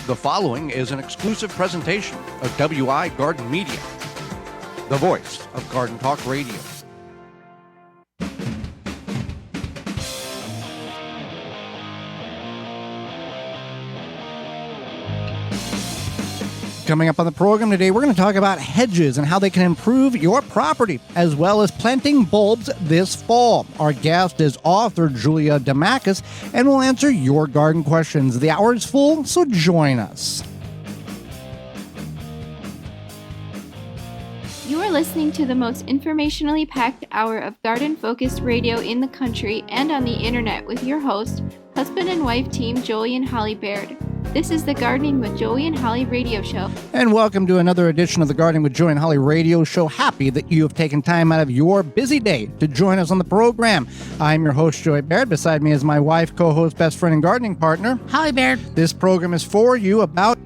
The following is an exclusive presentation of WI Garden Media, the voice of Garden Talk Radio. Coming up on the program today, we're going to talk about hedges and how they can improve your property, as well as planting bulbs this fall. Our guest is author Julia Dimakos, and we'll answer your garden questions. The hour is full, so join us. You are listening to the most informationally packed hour of garden-focused radio in the country and on the internet with your host, husband and wife team Joey and Holly Baird. This is the Gardening with Joey and Holly radio show. And welcome to another edition of the Gardening with Joey and Holly radio show. Happy that you have taken time out of your busy day to join us on the program. I'm your host, Joey Baird. Beside me is my wife, co-host, best friend, and gardening partner, Holly Baird. This program is for you, about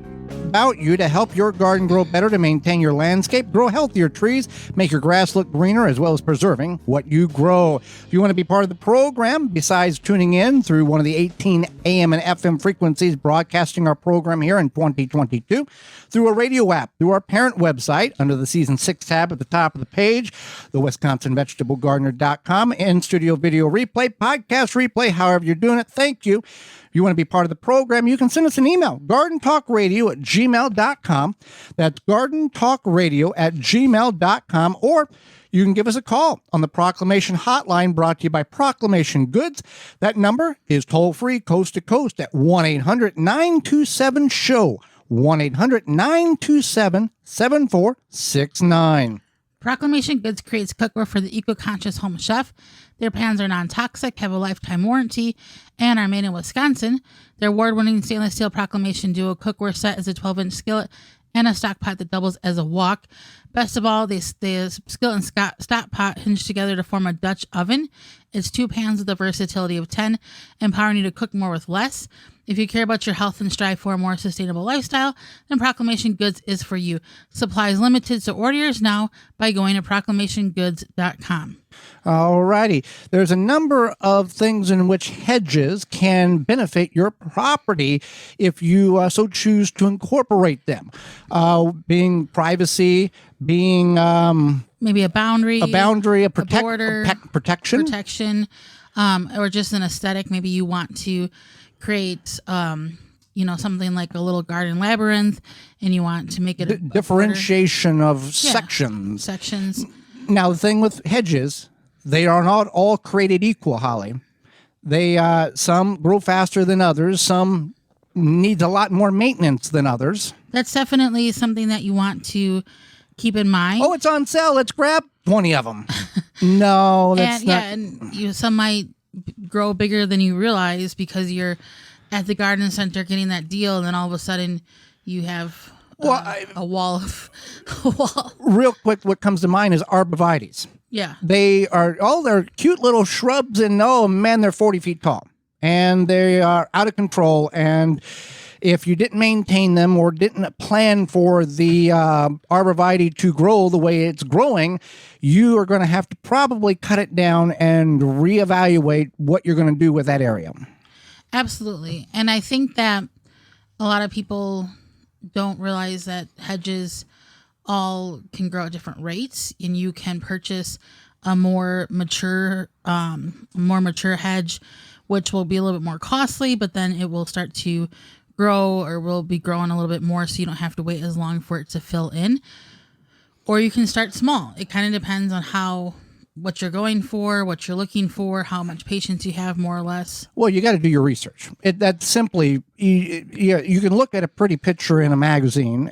you, to help your garden grow better, to maintain your landscape, grow healthier trees, make your grass look greener, as well as preserving what you grow. If you want to be part of the program, besides tuning in through one of the 18 AM and FM frequencies broadcasting our program here in 2022, through a radio app, through our parent website, under the Season 6 tab at the top of the page, the WisconsinVegetableGardener.com, in-studio video replay, podcast replay, however you're doing it, thank you. If you want to be part of the program, you can send us an email, gardentalkradio@gmail.com. That's gardentalkradio@gmail.com, or you can give us a call on the Proclamation Hotline, brought to you by Proclamation Goods. That number is toll-free, coast to coast, at 1-800-927-SHOW, 1-800-927-7469. Proclamation Goods creates cookware for the eco-conscious home chef. Their pans are non-toxic, have a lifetime warranty, and are made in Wisconsin. Their award-winning stainless steel Proclamation Duo cookware set is a 12-inch skillet and a stock pot that doubles as a wok. Best of all, the skillet and stock pot hinge together to form a Dutch oven. It's 2 pans with the versatility of 10, empowering you to cook more with less. If you care about your health and strive for a more sustainable lifestyle, then Proclamation Goods is for you. Supplies limited, so order yours now by going to proclamationgoods.com. All righty. There's a number of things in which hedges can benefit your property if you so choose to incorporate them. Being privacy, being maybe a boundary, a border, protection, or just an aesthetic. Maybe you want to create, something like a little garden labyrinth, and you want to make it a differentiation of sections. Now, the thing with hedges, they are not all created equal, Holly. They some grow faster than others. Some needs a lot more maintenance than others. That's definitely something that you want to keep in mind. Oh, it's on sale. Let's grab 20 of them. No, that's not. Yeah, and some might grow bigger than you realize because you're at the garden center getting that deal, and then all of a sudden you have a wall. Real quick, what comes to mind is arborvitaes. Yeah. They're cute little shrubs, and oh man, they're 40 feet tall, and they are out of control. And if you didn't maintain them or didn't plan for the arborvitae to grow the way it's growing, you are going to have to probably cut it down and reevaluate what you're going to do with that area. Absolutely. And I think that a lot of people don't realize that hedges all can grow at different rates, and you can purchase a more mature hedge, which will be a little bit more costly, but then it will start to grow, or will be growing a little bit more, so you don't have to wait as long for it to fill in. Or you can start small. It kind of depends on what you're going for, what you're looking for, how much patience you have, more or less. Well, you got to do your research. That's simply, you can look at a pretty picture in a magazine,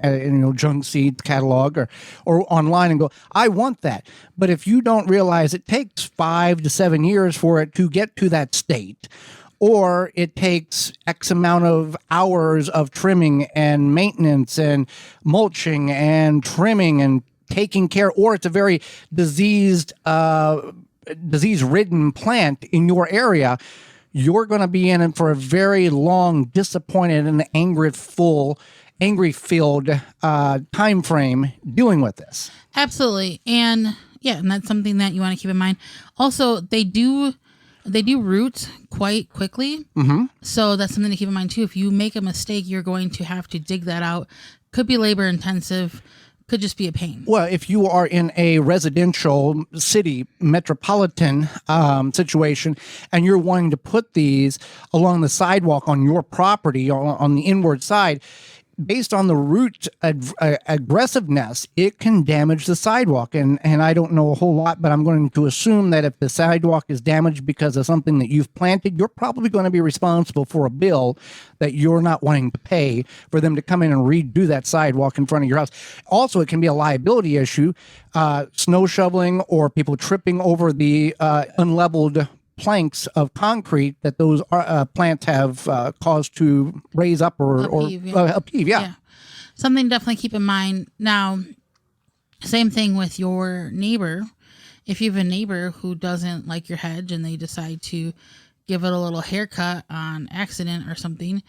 junk seed catalog or online, and go, I want that. But if you don't realize it takes 5 to 7 years for it to get to that state, or it takes X amount of hours of trimming and maintenance and mulching and trimming and taking care, or it's a very disease-ridden plant in your area, you're going to be in it for a very long, disappointed, and angry-filled time frame dealing with this. Absolutely. And that's something that you want to keep in mind. Also, they do They do root quite quickly. So that's something to keep in mind too. If you make a mistake, you're going to have to dig that out. Could be labor intensive. Could just be a pain. Well, if you are in a residential city metropolitan situation and you're wanting to put these along the sidewalk on your property on the inward side, based on the root aggressiveness, it can damage the sidewalk. And I don't know a whole lot, but I'm going to assume that if the sidewalk is damaged because of something that you've planted, you're probably going to be responsible for a bill that you're not wanting to pay for them to come in and redo that sidewalk in front of your house. Also, it can be a liability issue, snow shoveling or people tripping over the unleveled planks of concrete that those plants have caused to raise up or upheave. Yeah. Something to definitely keep in mind. Now, same thing with your neighbor. If you have a neighbor who doesn't like your hedge and they decide to give it a little haircut on accident or something,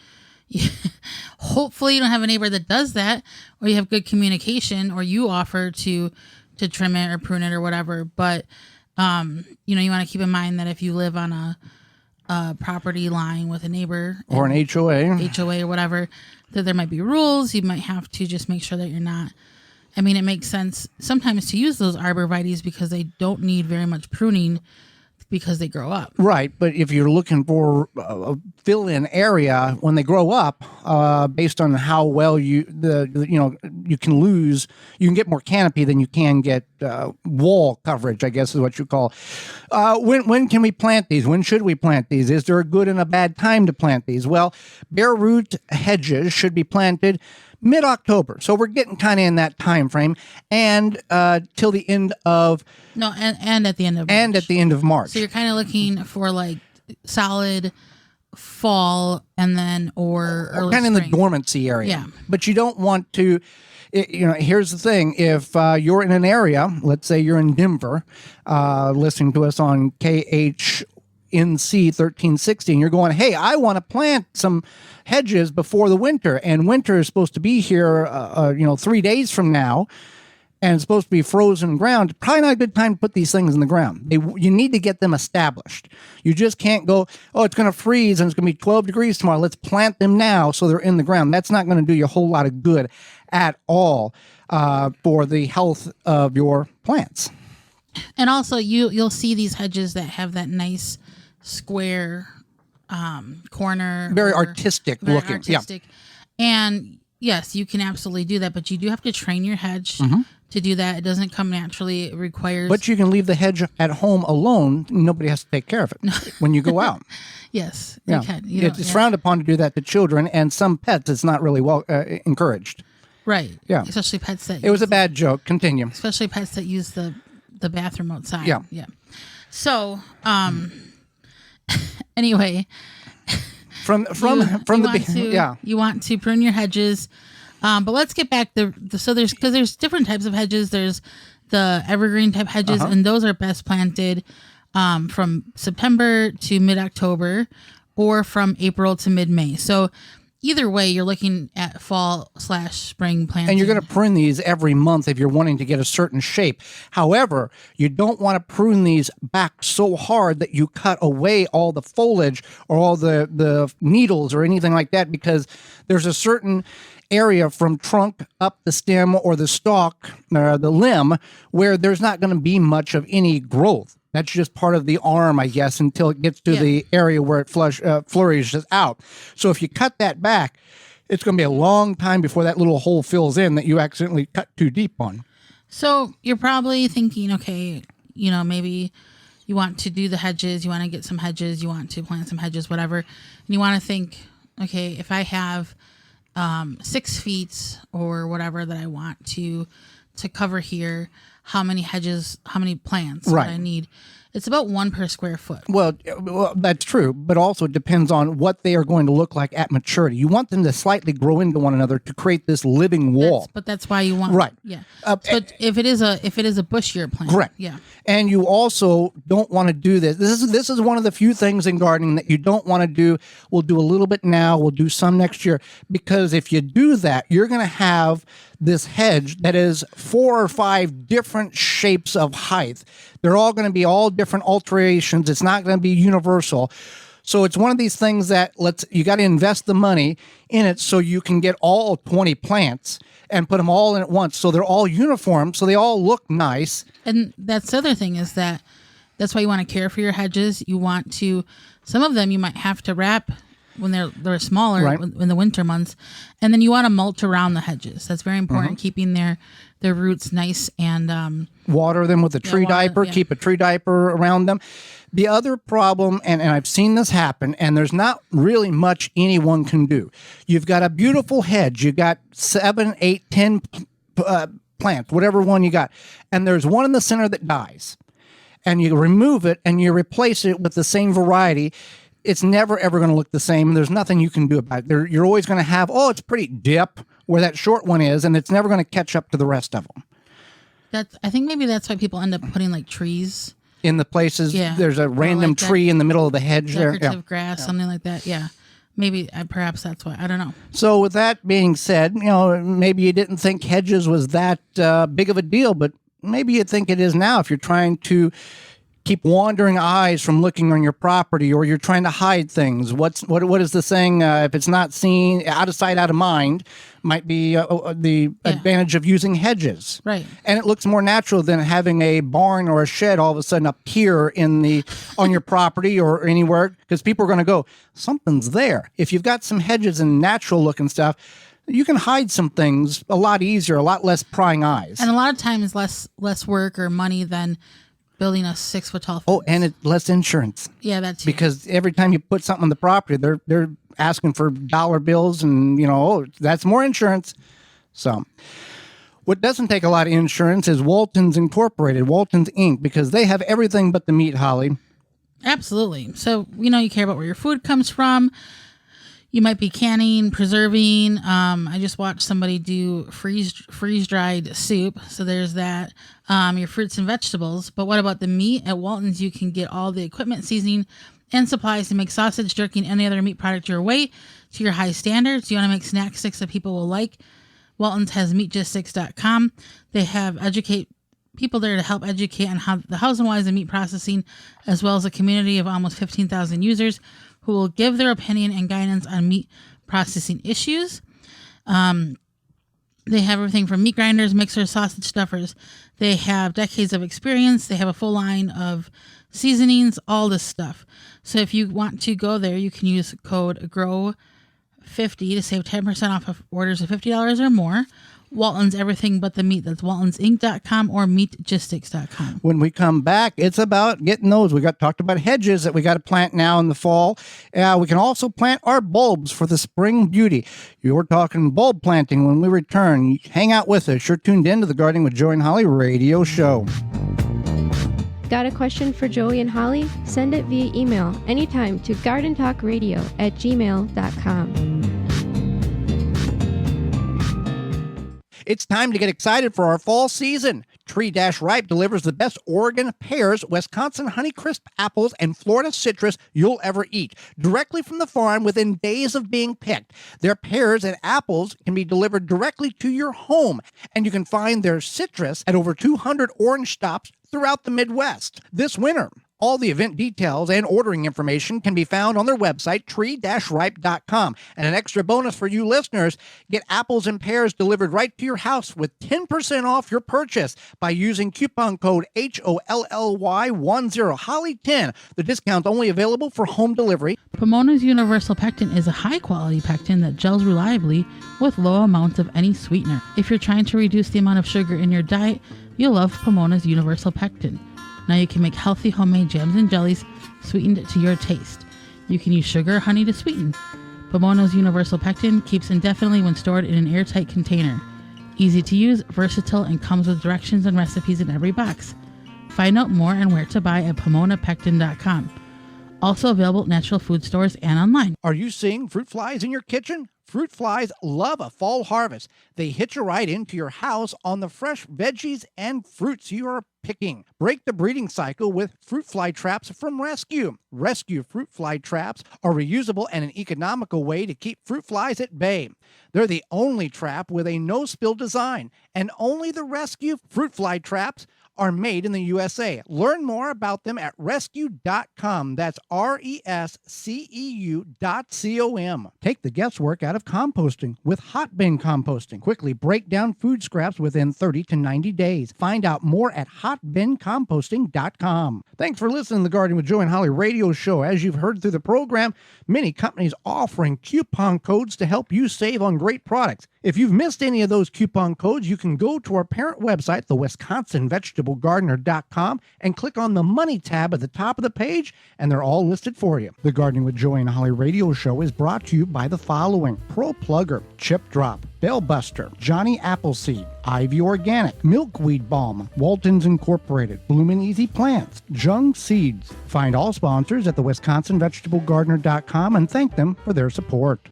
hopefully you don't have a neighbor that does that, or you have good communication, or you offer to trim it or prune it or whatever. But you want to keep in mind that if you live on a property line with a neighbor or an HOA or whatever, that there might be rules. You might have to just make sure that you're not. I mean, it makes sense sometimes to use those arborvitaes because they don't need very much pruning because they grow up. Right. But if you're looking for a fill-in area when they grow up, based on how well you can get more canopy than you can get wall coverage, I guess is what you call. When can we plant these? When should we plant these? Is there a good and a bad time to plant these? Well, bare root hedges should be planted mid-October. So we're getting kind of in that time frame, and till the end of and at the end of March. And at the end of March. So you're kind of looking for like solid fall and then or early kind of in spring. the dormancy area. Yeah. But you don't want to here's the thing. If you're in an area, let's say you're in Denver, listening to us on KHNC 1360, and you're going, hey, I want to plant some hedges before the winter, and winter is supposed to be here 3 days from now, and it's supposed to be frozen ground. Probably not a good time to put these things in the ground. You need to get them established. You just can't go, oh, it's going to freeze and it's going to be 12 degrees tomorrow. Let's plant them now so they're in the ground. That's not going to do you a whole lot of good at all for the health of your plants. And also, you'll see these hedges that have that nice square corner. Very artistic looking. Yeah. And yes, you can absolutely do that, but you do have to train your hedge to do that. It doesn't come naturally. It requires... But you can leave the hedge at home alone. Nobody has to take care of it when you go out. Yes, yeah. you can. It's frowned upon to do that to children, and some pets it's not really well encouraged. Right. Yeah. Especially pets that... It was a bad joke. Continue. Especially pets that use the bathroom outside. Yeah. Yeah. So, anyway... From the beginning, yeah. You want to prune your hedges, but let's get back there's different types of hedges. There's the evergreen type hedges, and those are best planted from September to mid-October, or from April to mid-May. So either way, you're looking at fall/spring planting. And you're going to prune these every month if you're wanting to get a certain shape. However, you don't want to prune these back so hard that you cut away all the foliage or all the needles or anything like that, because there's a certain area from trunk up the stem or the stalk or the limb where there's not going to be much of any growth. That's just part of the arm, I guess, until it gets to the area where it flourishes out. So if you cut that back, it's going to be a long time before that little hole fills in that you accidentally cut too deep on. So you're probably thinking, okay, maybe you want to do the hedges, you want to get some hedges, you want to plant some hedges, whatever. And you want to think, okay, if I have 6 feet or whatever that I want to cover here, how many hedges, how many plants would I need? It's about 1 per square foot. Well, that's true, but also it depends on what they are going to look like at maturity. You want them to slightly grow into one another to create this living wall. But that's why you want... Right. Yeah. But if it is a bushier plant. Correct. Yeah. And you also don't want to do this. This is one of the few things in gardening that you don't want to do. We'll do a little bit now. We'll do some next year. Because if you do that, you're going to have this hedge that is 4 or 5 different shapes of height They're all going to be all different alterations. It's not going to be universal. So it's one of these things that you got to invest the money in it so you can get all 20 plants and put them all in at once. So they're all uniform. So they all look nice. And that's the other thing is that's why you want to care for your hedges. You want to, some of them you might have to wrap when they're smaller, right, in the winter months. And then you want to mulch around the hedges. That's very important, keeping their roots nice and water them with a tree diaper, keep a tree diaper around them. The other problem, and I've seen this happen, and there's not really much anyone can do. You've got a beautiful hedge. You've got 7, 8, 10 plants, whatever one you got. And there's one in the center that dies. And you remove it and you replace it with the same variety. It's never, ever going to look the same. There's nothing you can do about it. You're always going to have, it's pretty dip where that short one is, and it's never going to catch up to the rest of them. I think maybe that's why people end up putting like trees in the places. Yeah. There's a random tree in the middle of the hedge there. Decorative grass, something like that. Yeah. Maybe, perhaps that's why. I don't know. So with that being said, maybe you didn't think hedges was that big of a deal, but maybe you think it is now if you're trying to keep wandering eyes from looking on your property, or you're trying to hide things. What is the saying? If it's not seen, out of sight, out of mind, might be the advantage of using hedges. Right. And it looks more natural than having a barn or a shed all of a sudden appear on your property or anywhere, because people are going to go, something's there. If you've got some hedges and natural looking stuff, you can hide some things a lot easier, a lot less prying eyes. And a lot of times less work or money than building a 6-foot tall fence. Oh, and less insurance. Yeah, that's because every time you put something on the property, they're asking for dollar bills, and that's more insurance. So, what doesn't take a lot of insurance is Walton's Incorporated, Walton's Inc., because they have everything but the meat, Holly. Absolutely. So you care about where your food comes from. You might be canning, preserving. I just watched somebody do freeze-dried soup. So there's that. Your fruits and vegetables. But what about the meat? At Walton's, you can get all the equipment, seasoning, and supplies to make sausage, jerky, and any other meat product your way to your high standards. You want to make snack sticks that people will like? Walton's has meatgistics.com. They have people there to help educate on how the hows and whys of meat processing, as well as a community of almost 15,000 users who will give their opinion and guidance on meat processing issues. They have everything from meat grinders, mixers, sausage stuffers. They have decades of experience. They have a full line of seasonings, all this stuff. So if you want to go there, you can use code GROW50 to save 10% off of orders of $50 or more. Walton's everything but the meat. That's waltonsinc.com or meatgistics.com. When we come back, it's about getting those. We talked about hedges that we got to plant now in the fall. We can also plant our bulbs for the spring beauty. You're talking bulb planting when we return. Hang out with us. You're tuned in to the Gardening with Joey and Holly radio show. Got a question for Joey and Holly? Send it via email anytime to gardentalkradio@gmail.com. It's time to get excited for our fall season. Tree-Ripe delivers the best Oregon pears, Wisconsin Honeycrisp apples, and Florida citrus you'll ever eat, directly from the farm within days of being picked. Their pears and apples can be delivered directly to your home, and you can find their citrus at over 200 orange stops throughout the Midwest this winter. All the event details and ordering information can be found on their website, tree-ripe.com. And an extra bonus for you listeners, get apples and pears delivered right to your house with 10% off your purchase by using coupon code HOLLY10, Holly10. The discount only available for home delivery. Pomona's Universal Pectin is a high-quality pectin that gels reliably with low amounts of any sweetener. If you're trying to reduce the amount of sugar in your diet, you'll love Pomona's Universal Pectin. Now you can make healthy homemade jams and jellies sweetened to your taste. You can use sugar or honey to sweeten. Pomona's Universal Pectin keeps indefinitely when stored in an airtight container. Easy to use, versatile, and comes with directions and recipes in every box. Find out more and where to buy at PomonaPectin.com. Also available at natural food stores and online. Are you seeing fruit flies in your kitchen? Fruit flies love a fall harvest. They hitch a ride into your house on the fresh veggies and fruits you are picking. Break the breeding cycle with fruit fly traps from Rescue. Rescue fruit fly traps are reusable and an economical way to keep fruit flies at bay. They're the only trap with a no-spill design, and only the Rescue fruit fly traps are made in the USA. Learn more about them at rescue.com. That's resceu.com. Take the guesswork out of composting with hot bin composting. Quickly break down food scraps within 30 to 90 days. Find out more at hotbincomposting.com. Thanks for listening to the Gardening with Joe and Holly radio show. As you've heard through the program, many companies offering coupon codes to help you save on great products. If you've missed any of those coupon codes, you can go to our parent website, the WisconsinVegetableGardener.com, and click on the Money tab at the top of the page, and they're all listed for you. The Gardening with Joey and Holly radio show is brought to you by the following: Pro Plugger, Chip Drop, Bellbuster, Johnny Appleseed, Ivy Organic, Milkweed Balm, Walton's Incorporated, Bloomin' Easy Plants, Jung Seeds. Find all sponsors at the WisconsinVegetableGardener.com and thank them for their support.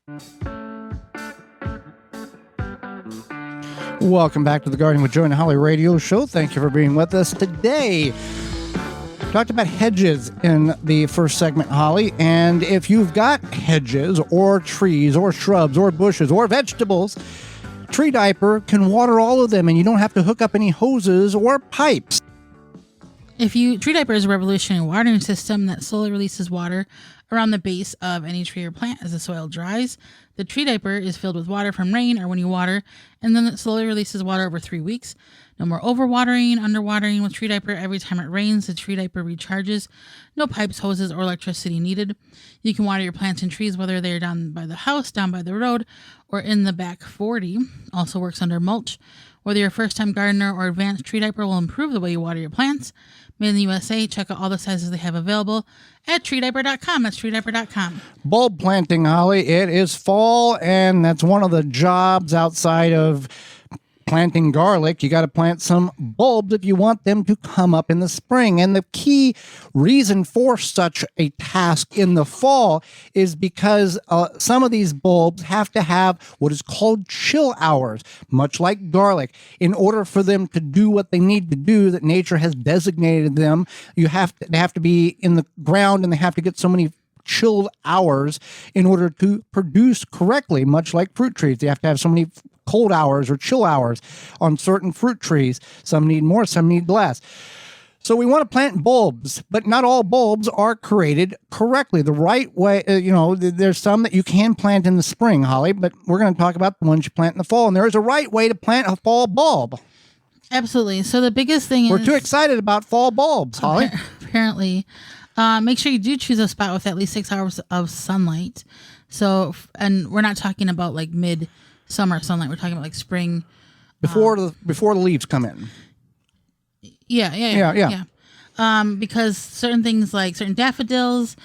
Welcome back to the Gardening with Joe and Holly radio show. Thank you for being with us today. Talked about hedges in the first segment, Holly, and if you've got hedges or trees or shrubs or bushes or vegetables, Tree Diaper can water all of them, and you don't have to hook up any hoses or pipes. Tree Diaper is a revolutionary watering system that slowly releases water around the base of any tree or plant as the soil dries. The Tree Diaper is filled with water from rain or when you water, and then it slowly releases water over 3 weeks. No more overwatering, underwatering with Tree Diaper. Every time it rains, the Tree Diaper recharges. No pipes, hoses, or electricity needed. You can water your plants and trees whether they're down by the house, down by the road, or in the back 40. Also works under mulch. Whether you're a first-time gardener or advanced, Tree Diaper will improve the way you water your plants. Made in the USA. Check out all the sizes they have available at treediaper.com. That's treediaper.com. Bulb planting, Holly. It is fall, and that's one of the jobs outside of planting garlic. You got to plant some bulbs if you want them to come up in the spring. And the key reason for such a task in the fall is because some of these bulbs have to have what is called chill hours, much like garlic. In order for them to do what they need to do, that nature has designated them, they have to be in the ground, and they have to get so many chilled hours in order to produce correctly, much like fruit trees. They have to have so many cold hours or chill hours on certain fruit trees. Some need more, some need less. So we want to plant bulbs, but not all bulbs are created correctly. The right way, there's some that you can plant in the spring, Holly, but we're going to talk about the ones you plant in the fall. And there is a right way to plant a fall bulb. Absolutely. So the biggest thing is... We're too excited about fall bulbs, Holly. Apparently. Make sure you do choose a spot with at least 6 hours of sunlight. So, and we're not talking about like mid-summer sunlight. We're talking about like spring. Before the leaves come in. Yeah. Because certain things like certain daffodils,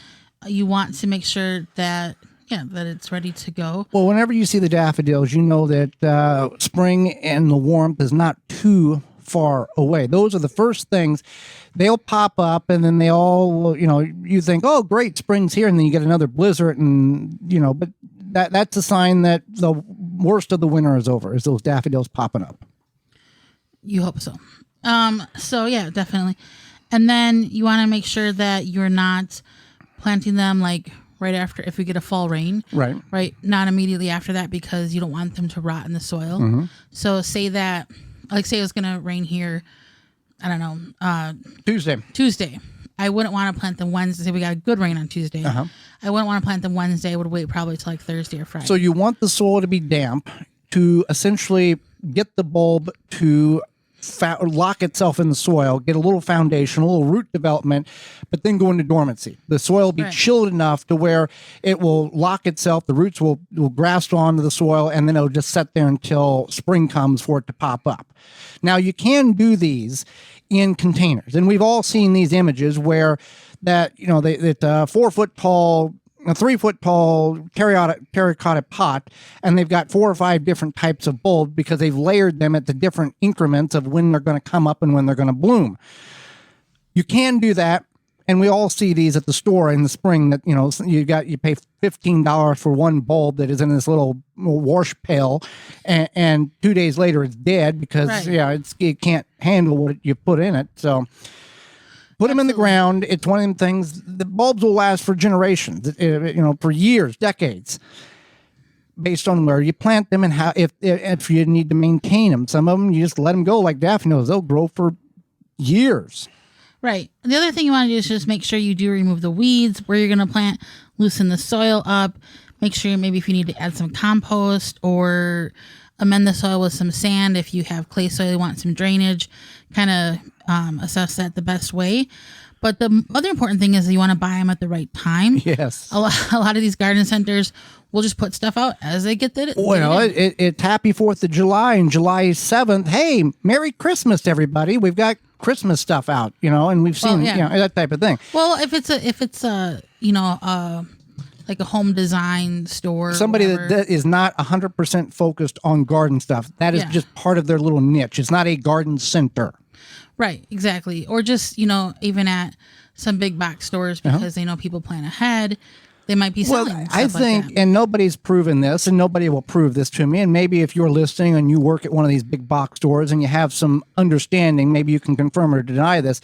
you want to make sure that it's ready to go. Well, whenever you see the daffodils, you know that spring and the warmth is not too far away. Those are the first things. They'll pop up, and then they all, you think, oh, great, spring's here, and then you get another blizzard, and, but that's a sign that the worst of the winter is over, is those daffodils popping up. You hope so. So, yeah, definitely. And then you want to make sure that you're not planting them, like, right after, if we get a fall rain. Right. Not immediately after that, because you don't want them to rot in the soil. Mm-hmm. So say it was going to rain here, I don't know. Tuesday. I wouldn't want to plant them Wednesday. Say we got a good rain on Tuesday. Uh-huh. I wouldn't want to plant them Wednesday. I would wait probably till like Thursday or Friday. So you want the soil to be damp to essentially get the bulb to lock itself in the soil, get a little foundation, a little root development, but then go into dormancy. The soil will be chilled enough to where it will lock itself, the roots will grasp onto the soil, and then it'll just sit there until spring comes for it to pop up. Now, you can do these in containers, and we've all seen these images where that, that 4 foot tall, a 3 foot tall terracotta pot, and they've got 4 or 5 different types of bulbs because they've layered them at the different increments of when they're going to come up and when they're going to bloom. You can do that, and we all see these at the store in the spring that, you pay $15 for one bulb that is in this little wash pail, and 2 days later it's dead because, it can't handle what you put in it. So put them in the ground. It's one of them things. The bulbs will last for generations, for years, decades, based on where you plant them and how, if you need to maintain them. Some of them, you just let them go like daffodils. They'll grow for years. Right. The other thing you want to do is just make sure you do remove the weeds where you're going to plant, loosen the soil up, make sure maybe if you need to add some compost or amend the soil with some sand. If you have clay soil, you want some drainage, kind of assess that the best way. But the other important thing is that you want to buy them at the right time. Yes. A lot of these garden centers will just put stuff out as they get it. Well, it's happy 4th of July and July 7th. Hey, Merry Christmas to everybody. We've got Christmas stuff out, and we've seen that type of thing. Well, if it's a like a home design store, somebody that is not 100% focused on garden stuff, that is just part of their little niche. It's not a garden center. Right, exactly. Or just, even at some big box stores because they know people plan ahead. They might be selling stuff I think, like that. and nobody's proven this, and nobody will prove this to me, and maybe if you're listening and you work at one of these big box stores and you have some understanding, maybe you can confirm or deny this.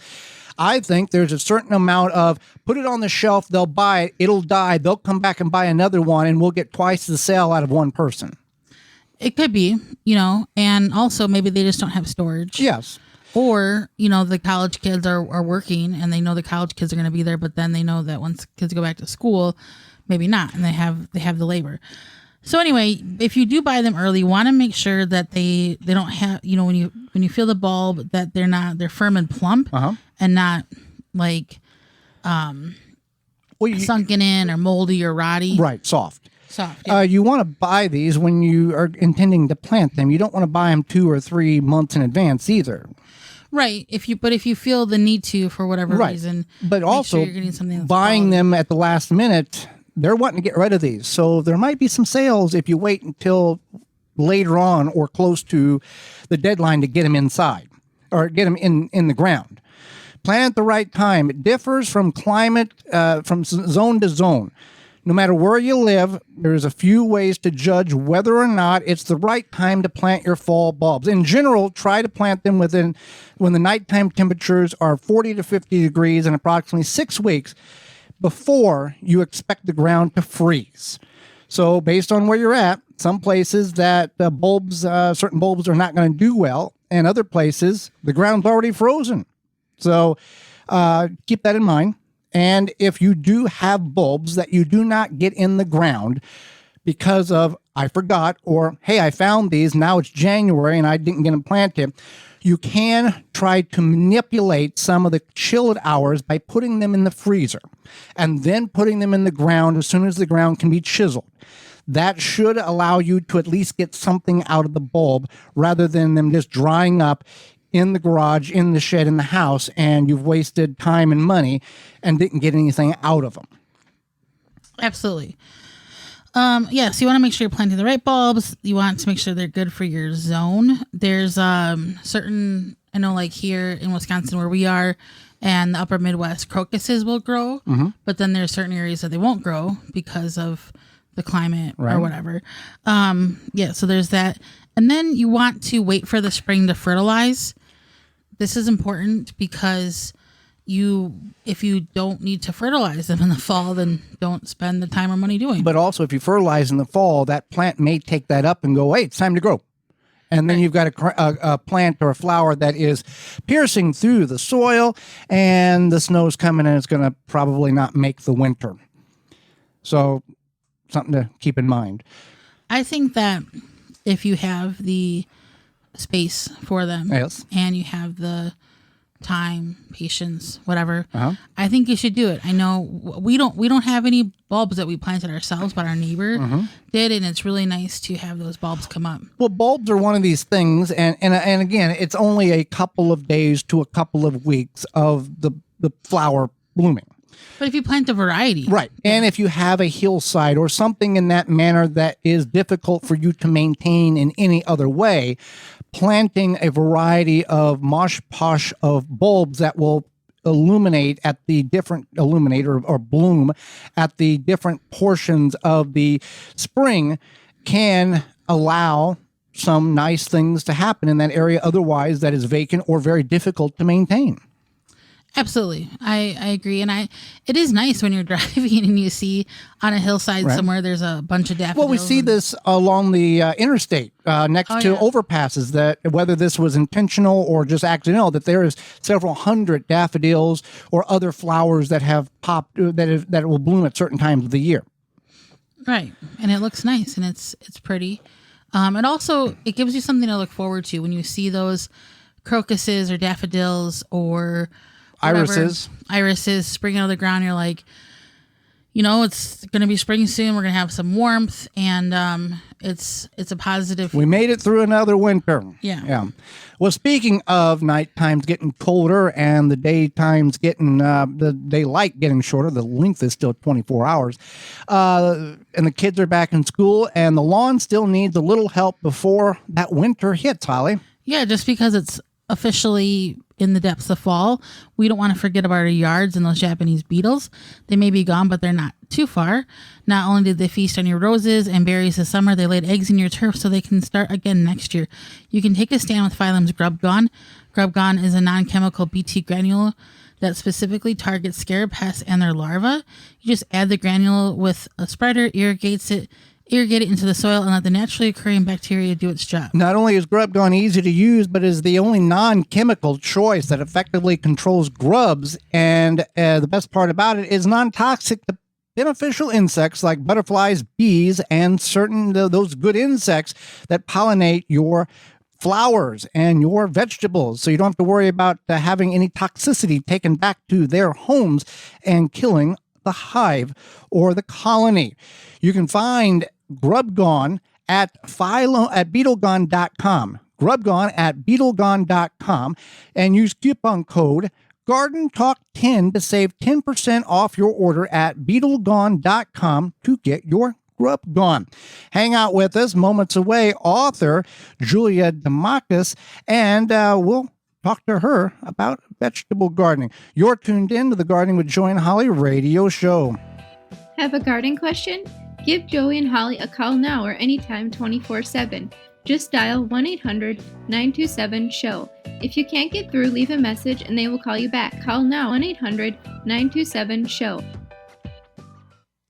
I think there's a certain amount of put it on the shelf, they'll buy it, it'll die, they'll come back and buy another one, and we'll get twice the sale out of one person. It could be, and also maybe they just don't have storage. Yes. Or, the college kids are working and they know the college kids are going to be there, but then they know that once kids go back to school, maybe not, and they have the labor. So anyway, if you do buy them early, you want to make sure that they don't have, when you feel the bulb, that they're firm and plump and not like sunken in or moldy or rotty. Right, soft. Soft. Yeah. You want to buy these when you are intending to plant them. You don't want to buy them 2 or 3 months in advance either. Right. If you feel the need to for whatever reason, but also sure you're getting something that's buying quality. them at the last minute, they're wanting to get rid of these. So there might be some sales if you wait until later on or close to the deadline to get them inside or get them in the ground. Plant at the right time. It differs from climate, from zone to zone. No matter where you live, there's a few ways to judge whether or not it's the right time to plant your fall bulbs. In general, try to plant them when the nighttime temperatures are 40 to 50 degrees in approximately 6 weeks before you expect the ground to freeze. So based on where you're at, some places that certain bulbs are not going to do well, and other places, the ground's already frozen. So keep that in mind. And if you do have bulbs that you do not get in the ground because of, I forgot, or, hey, I found these, now it's January and I didn't get them planted, you can try to manipulate some of the chilled hours by putting them in the freezer and then putting them in the ground as soon as the ground can be chiseled. That should allow you to at least get something out of the bulb rather than them just drying up in the garage, in the shed, in the house, and you've wasted time and money and didn't get anything out of them. Absolutely. So you want to make sure you're planting the right bulbs. You want to make sure they're good for your zone. There's certain, I know like here in Wisconsin where we are and the upper Midwest, crocuses will grow, but then there's certain areas that they won't grow because of the climate or whatever. So there's that. And then you want to wait for the spring to fertilize. This is important because if you don't need to fertilize them in the fall, then don't spend the time or money doing it. But also, if you fertilize in the fall, that plant may take that up and go, hey, it's time to grow. And then you've got a plant or a flower that is piercing through the soil, and the snow's coming, and it's going to probably not make the winter. So something to keep in mind. I think that if you have the space for them and you have the time, patience, whatever, I think you should do it. I know we don't have any bulbs that we planted ourselves, but our neighbor did, and it's really nice to have those bulbs come up. Well, bulbs are one of these things, and again, it's only a couple of days to a couple of weeks of the flower blooming. But if you plant a variety. Right. And if you have a hillside or something in that manner that is difficult for you to maintain in any other way, planting a variety of mosh posh of bulbs that will illuminate at the different or bloom at the different portions of the spring can allow some nice things to happen in that area otherwise that is vacant or very difficult to maintain. Absolutely. I agree. And it is nice when you're driving and you see on a hillside somewhere there's a bunch of daffodils. Well, we see this along the interstate next to overpasses, that whether this was intentional or just accidental, that there is several hundred daffodils or other flowers that have popped that will bloom at certain times of the year. Right. And it looks nice and it's pretty. And also it gives you something to look forward to when you see those crocuses or daffodils or irises spring out of the ground. You're like, it's going to be spring soon. We're going to have some warmth, and it's a positive. We made it through another winter. Yeah. Well, speaking of night times getting colder and the daytimes getting the daylight getting shorter, the length is still 24 hours, and the kids are back in school, and the lawn still needs a little help before that winter hits, Holly. Yeah, just because it's officially in the depths of fall, we don't want to forget about our yards and those Japanese beetles. They may be gone, but they're not too far. Not only did they feast on your roses and berries this summer, they laid eggs in your turf so they can start again next year. You can take a stand with Phylum's Grub Gone. Grub Gone is a non-chemical BT granule that specifically targets scarab pests and their larvae. You just add the granule with a spreader, irrigate it into the soil, and let the naturally occurring bacteria do its job. Not only is Grub Gone easy to use, but is the only non-chemical choice that effectively controls grubs. And the best part about it is non-toxic to beneficial insects like butterflies, bees, and certain those good insects that pollinate your flowers and your vegetables. So you don't have to worry about having any toxicity taken back to their homes and killing the hive or the colony. You can find Grub Gone at beetlegone.com. Grub Gone at beetlegone.com, and use coupon code GardenTalk10 to save 10% off your order at beetlegone.com to get your Grub Gone. Hang out with us moments away, author Julia Dimakos, and we'll talk to her about vegetable gardening. You're tuned in to the Gardening with Joy and Holly radio show. Have a garden question? Give Joey and Holly a call now or anytime 24/7. Just dial 1-800-927-SHOW. If you can't get through, leave a message and they will call you back. Call now 1-800-927-SHOW.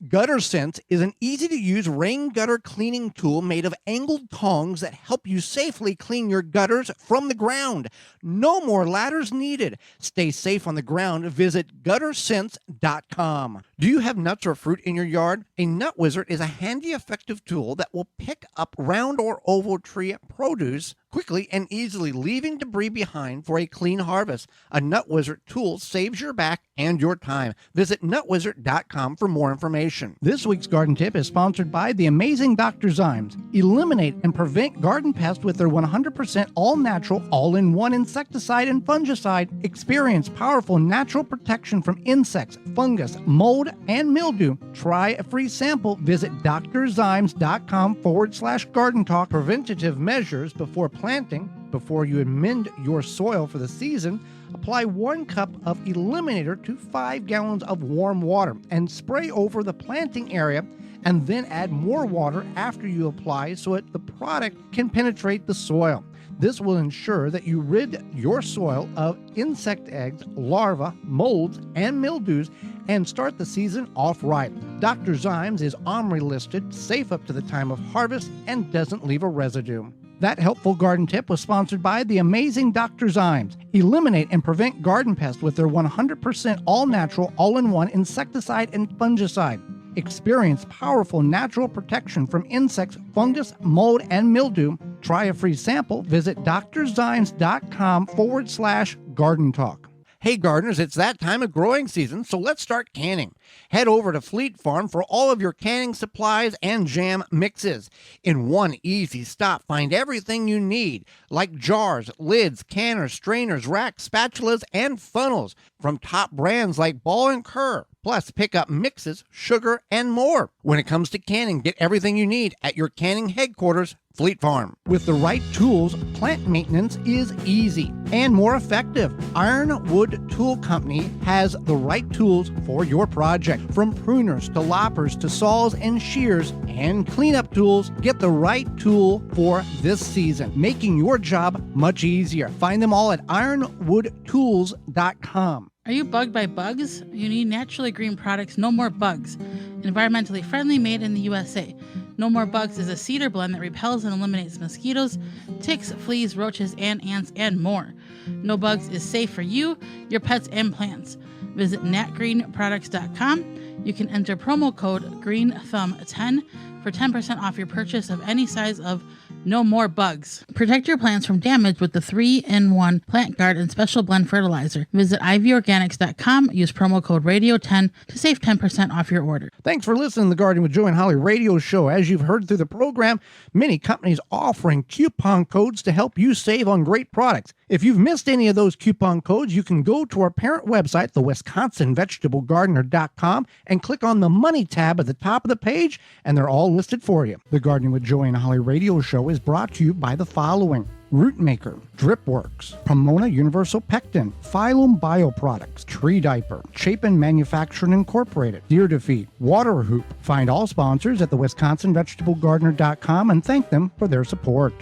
Gutter Sense is an easy-to-use rain gutter cleaning tool made of angled tongs that help you safely clean your gutters from the ground. No more ladders needed. Stay safe on the ground. Visit guttersense.com. Do you have nuts or fruit in your yard? A Nut Wizard is a handy, effective tool that will pick up round or oval tree produce quickly and easily, leaving debris behind for a clean harvest. A Nut Wizard tool saves your back and your time. Visit nutwizard.com for more information. This week's garden tip is sponsored by the amazing Dr. Zymes. Eliminate and prevent garden pests with their 100% all-natural, all-in-one insecticide and fungicide. Experience powerful natural protection from insects, fungus, mold, and mildew. Try a free sample. Visit drzymes.com/garden talk. Preventative measures before planting. Before you amend your soil for the season, apply 1 cup of Eliminator to 5 gallons of warm water and spray over the planting area, and then add more water after you apply so the product can penetrate the soil. This will ensure that you rid your soil of insect eggs, larvae, molds, and mildews, and start the season off right. Dr. Zymes is OMRI listed, safe up to the time of harvest, and doesn't leave a residue. That helpful garden tip was sponsored by the amazing Dr. Zymes. Eliminate and prevent garden pests with their 100% all-natural, all-in-one insecticide and fungicide. Experience powerful natural protection from insects, fungus, mold, and mildew. Try a free sample. Visit drzymes.com/garden talk. Hey gardeners, it's that time of growing season, so let's start canning. Head over to Fleet Farm for all of your canning supplies and jam mixes. In one easy stop, find everything you need, like jars, lids, canners, strainers, racks, spatulas, and funnels from top brands like Ball & Kerr. Plus, pick up mixes, sugar, and more. When it comes to canning, get everything you need at your canning headquarters, Fleet Farm. With the right tools, plant maintenance is easy and more effective. Ironwood Tool Company has the right tools for your project. From pruners to loppers to saws and shears and cleanup tools, get the right tool for this season, making your job much easier. Find them all at ironwoodtools.com. Are you bugged by bugs? You need naturally green products, No More Bugs. Environmentally friendly, made in the USA. No More Bugs is a cedar blend that repels and eliminates mosquitoes, ticks, fleas, roaches, and ants, and more. No Bugs is safe for you, your pets, and plants. Visit natgreenproducts.com. You can enter promo code GREENTHUMB10 for 10% off your purchase of any size of No More Bugs. Protect your plants from damage with the 3-in-1 Plant Guard and Special Blend Fertilizer. Visit ivorganics.com. Use promo code RADIO10 to save 10% off your order. Thanks for listening to the Gardening with Joy and Holly radio show. As you've heard through the program, many companies offering coupon codes to help you save on great products. If you've missed any of those coupon codes, you can go to our parent website, the WisconsinVegetableGardener.com, and click on the Money tab at the top of the page, and they're all listed for you. The Gardening with Joy and Holly radio show is brought to you by the following: Rootmaker, Dripworks, Pomona Universal Pectin, Phylum Bioproducts, Tree Diaper, Chapin Manufacturing Incorporated, Deer Defeat, Water Hoop. Find all sponsors at the WisconsinVegetableGardener.com and thank them for their support.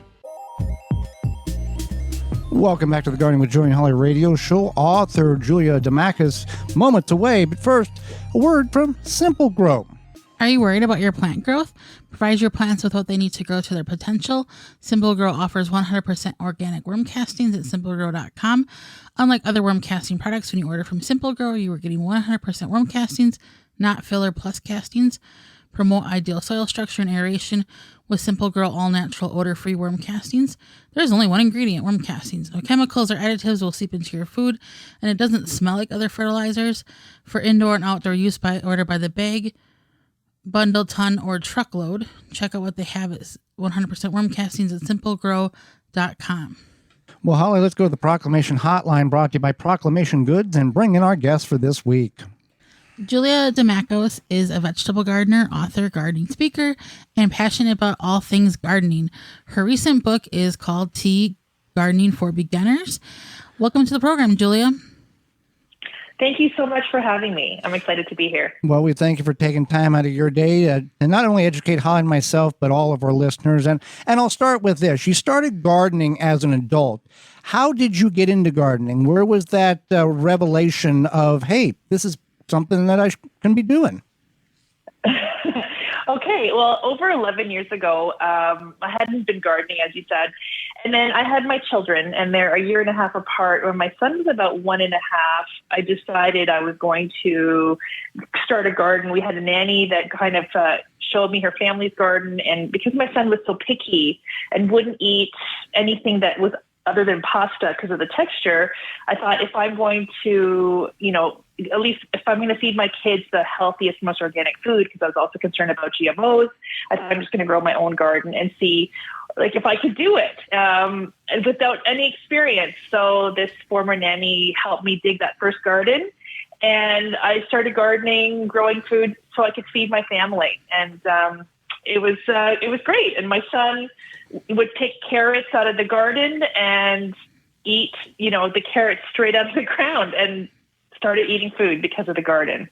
Welcome back to the Gardening with Joy and Holly radio show. Author Julia Dimakos moments away, but first, a word from Simple Grow. Are you worried about your plant growth? Provide your plants with what they need to grow to their potential. Simple Grow offers 100% organic worm castings at simplegrow.com. Unlike other worm casting products, when you order from Simple Grow, you are getting 100% worm castings, not filler plus castings. Promote ideal soil structure and aeration with Simple Grow all-natural odor-free worm castings. There's only one ingredient, worm castings. No chemicals or additives will seep into your food, and it doesn't smell like other fertilizers. For indoor and outdoor use, order by the bag, bundle, ton, or truckload. Check out what they have at 100% worm castings at simplegrow.com. Well, Holly, let's go to the Proclamation Hotline, brought to you by Proclamation Goods, and bring in our guest for this week. Julia Dimakos is a vegetable gardener, author, gardening speaker, and passionate about all things gardening. Her recent book is called Tea Gardening for Beginners. Welcome to the program, Julia. Thank you so much for having me. I'm excited to be here. Well, we thank you for taking time out of your day to not only educate Holly and myself, but all of our listeners. And I'll start with this. You started gardening as an adult. How did you get into gardening? Where was that revelation of, hey, this is something that I can be doing? Okay, well, over 11 years ago, I hadn't been gardening, as you said, and then I had my children, and they're a year and a half apart. When my son was about 1.5, I decided I was going to start a garden. We had a nanny that kind of showed me her family's garden, and because my son was so picky and wouldn't eat anything that was other than pasta because of the texture, I thought if I'm going to, at least if I'm going to feed my kids the healthiest, most organic food, because I was also concerned about GMOs, I thought I'm just going to grow my own garden and see if I could do it without any experience. So this former nanny helped me dig that first garden, and I started gardening, growing food so I could feed my family. And it was great. And my son would pick carrots out of the garden and eat, the carrots straight out of the ground, and started eating food because of the garden.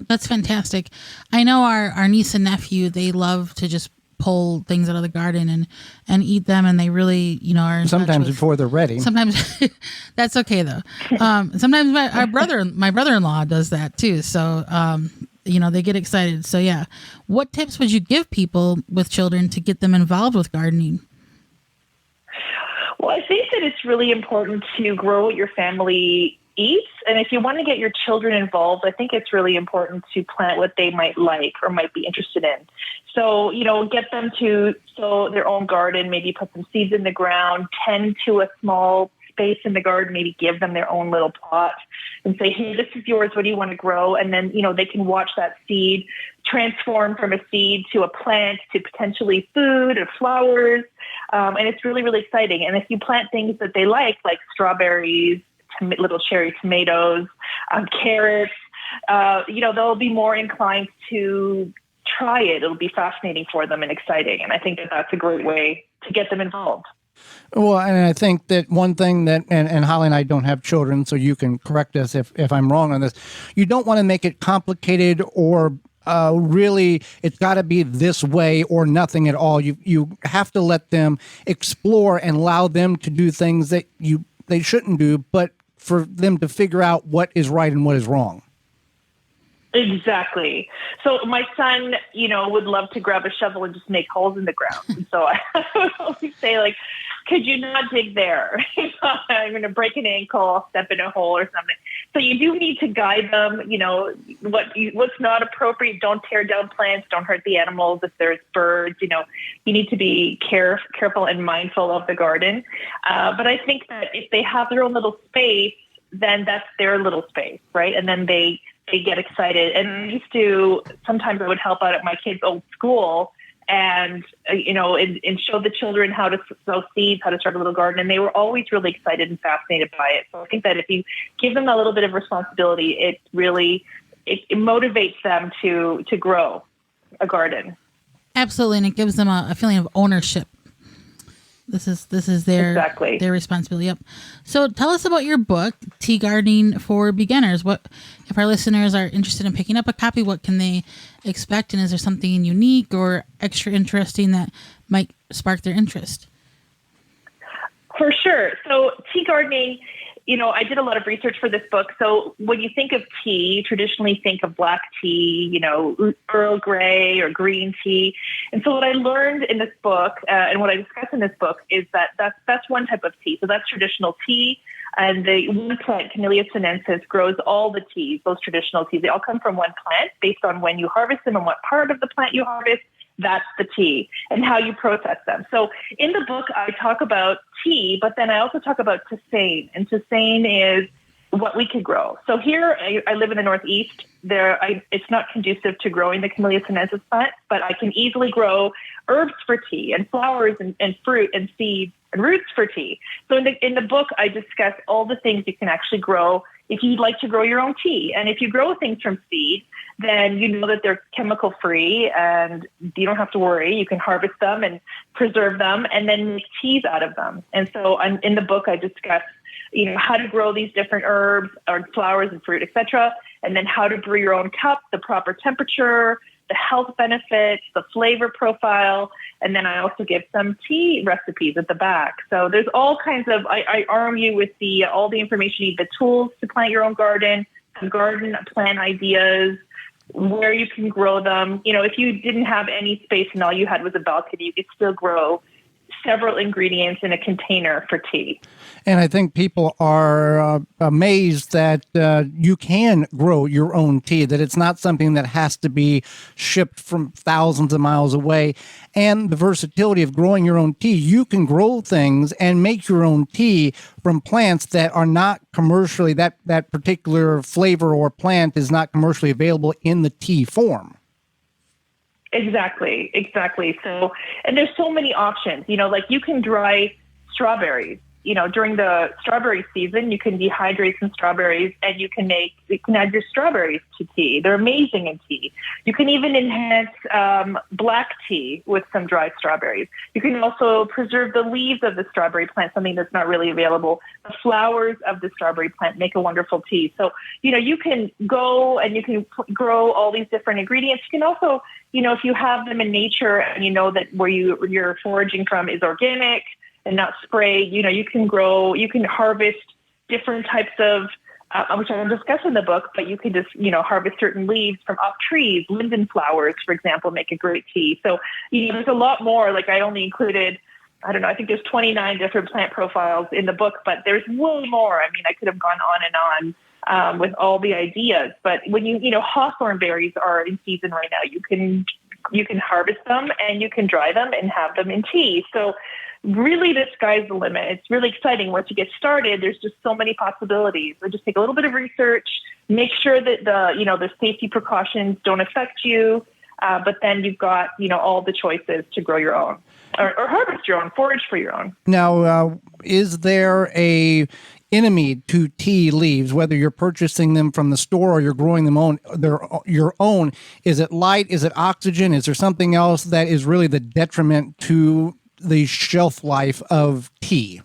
That's fantastic. I know our niece and nephew, they love to just pull things out of the garden and eat them, and they really, are in sometimes before they're ready. Sometimes that's okay though. Sometimes my brother-in-law does that too. So, they get excited. So yeah, what tips would you give people with children to get them involved with gardening? Well, I think that it's really important to grow what your family eats. And if you want to get your children involved, I think it's really important to plant what they might like or might be interested in. So, get them to sow their own garden, maybe put some seeds in the ground, tend to a small space in the garden, maybe give them their own little plot and say, hey, this is yours. What do you want to grow? And then, they can watch that seed transform from a seed to a plant to potentially food or flowers. And it's really, really exciting. And if you plant things that they like strawberries, little cherry tomatoes, carrots, they'll be more inclined to try it. It'll be fascinating for them and exciting. And I think that that's a great way to get them involved. Well, and I think that one thing that, and Holly and I don't have children, so you can correct us if I'm wrong on this, you don't want to make it complicated or really it's got to be this way or nothing at all. You have to let them explore and allow them to do things that you they shouldn't do, but for them to figure out what is right and what is wrong. Exactly. So my son, would love to grab a shovel and just make holes in the ground. And so I would always say, like, could you not dig there? I'm going to break an ankle, I'll step in a hole or something. So you do need to guide them, what's not appropriate. Don't tear down plants. Don't hurt the animals. If there's birds, you need to be careful and mindful of the garden. But I think that if they have their own little space, then that's their little space, right? And then they get excited. And sometimes I would help out at my kids' old school and show the children how to sow seeds, how to start a little garden. And they were always really excited and fascinated by it. So I think that if you give them a little bit of responsibility, it motivates them to grow a garden. Absolutely. And it gives them a feeling of ownership. This is their responsibility. Yep. So tell us about your book, Tea Gardening for Beginners. What, if our listeners are interested in picking up a copy, what can they expect? And is there something unique or extra interesting that might spark their interest? For sure. So tea gardening, I did a lot of research for this book. So when you think of tea, you traditionally think of black tea, Earl Grey or green tea. And so what I learned in this book and what I discuss in this book is that's one type of tea. So that's traditional tea. And the one plant, Camellia sinensis, grows all the teas, those traditional teas. They all come from one plant based on when you harvest them and what part of the plant you harvest. That's the tea and how you process them. So in the book, I talk about tea, but then I also talk about tisane. And tisane is what we could grow. So here, I live in the Northeast. It's not conducive to growing the Camellia sinensis plant, but I can easily grow herbs for tea and flowers and fruit and seeds and roots for tea. So in the book, I discuss all the things you can actually grow if you'd like to grow your own tea. And if you grow things from seed, then you know that they're chemical free and you don't have to worry. You can harvest them and preserve them and then make teas out of them. And so in the book, I discuss, how to grow these different herbs or flowers and fruit, etc. And then how to brew your own cup, the proper temperature, the health benefits, the flavor profile. And then I also give some tea recipes at the back. So there's all kinds of, I arm you with all the information you need, the tools to plant your own garden, some garden plant ideas, where you can grow them. If you didn't have any space and all you had was a balcony, you could still grow several ingredients in a container for tea. And I think people are amazed that you can grow your own tea, that it's not something that has to be shipped from thousands of miles away. And the versatility of growing your own tea, you can grow things and make your own tea from plants that are not commercially, that particular flavor or plant is not commercially available in the tea form. Exactly. So, and there's so many options, like you can dry strawberries, during the strawberry season, you can dehydrate some strawberries and you can add your strawberries to tea. They're amazing in tea. You can even enhance black tea with some dried strawberries. You can also preserve the leaves of the strawberry plant, something that's not really available. The flowers of the strawberry plant make a wonderful tea. So, you can go and you can grow all these different ingredients. You can also, if you have them in nature and you know that where you're foraging from is organic and not sprayed, you can harvest different types of, which I don't discuss in the book, but you can just, harvest certain leaves from off trees. Linden flowers, for example, make a great tea. So, there's a lot more. Like I only included, I think there's 29 different plant profiles in the book, but there's way more. I mean, I could have gone on and on with all the ideas. But when hawthorn berries are in season right now, you can harvest them and you can dry them and have them in tea. So really the sky's the limit. It's really exciting. Once you get started, there's just so many possibilities. So just take a little bit of research, make sure that the safety precautions don't affect you. But then you've got, all the choices to grow your own or harvest your own, forage for your own. Now, is there a enemy to tea leaves, whether you're purchasing them from the store or you're growing them your own? Is it light? Is it oxygen? Is there something else that is really the detriment to the shelf life of tea?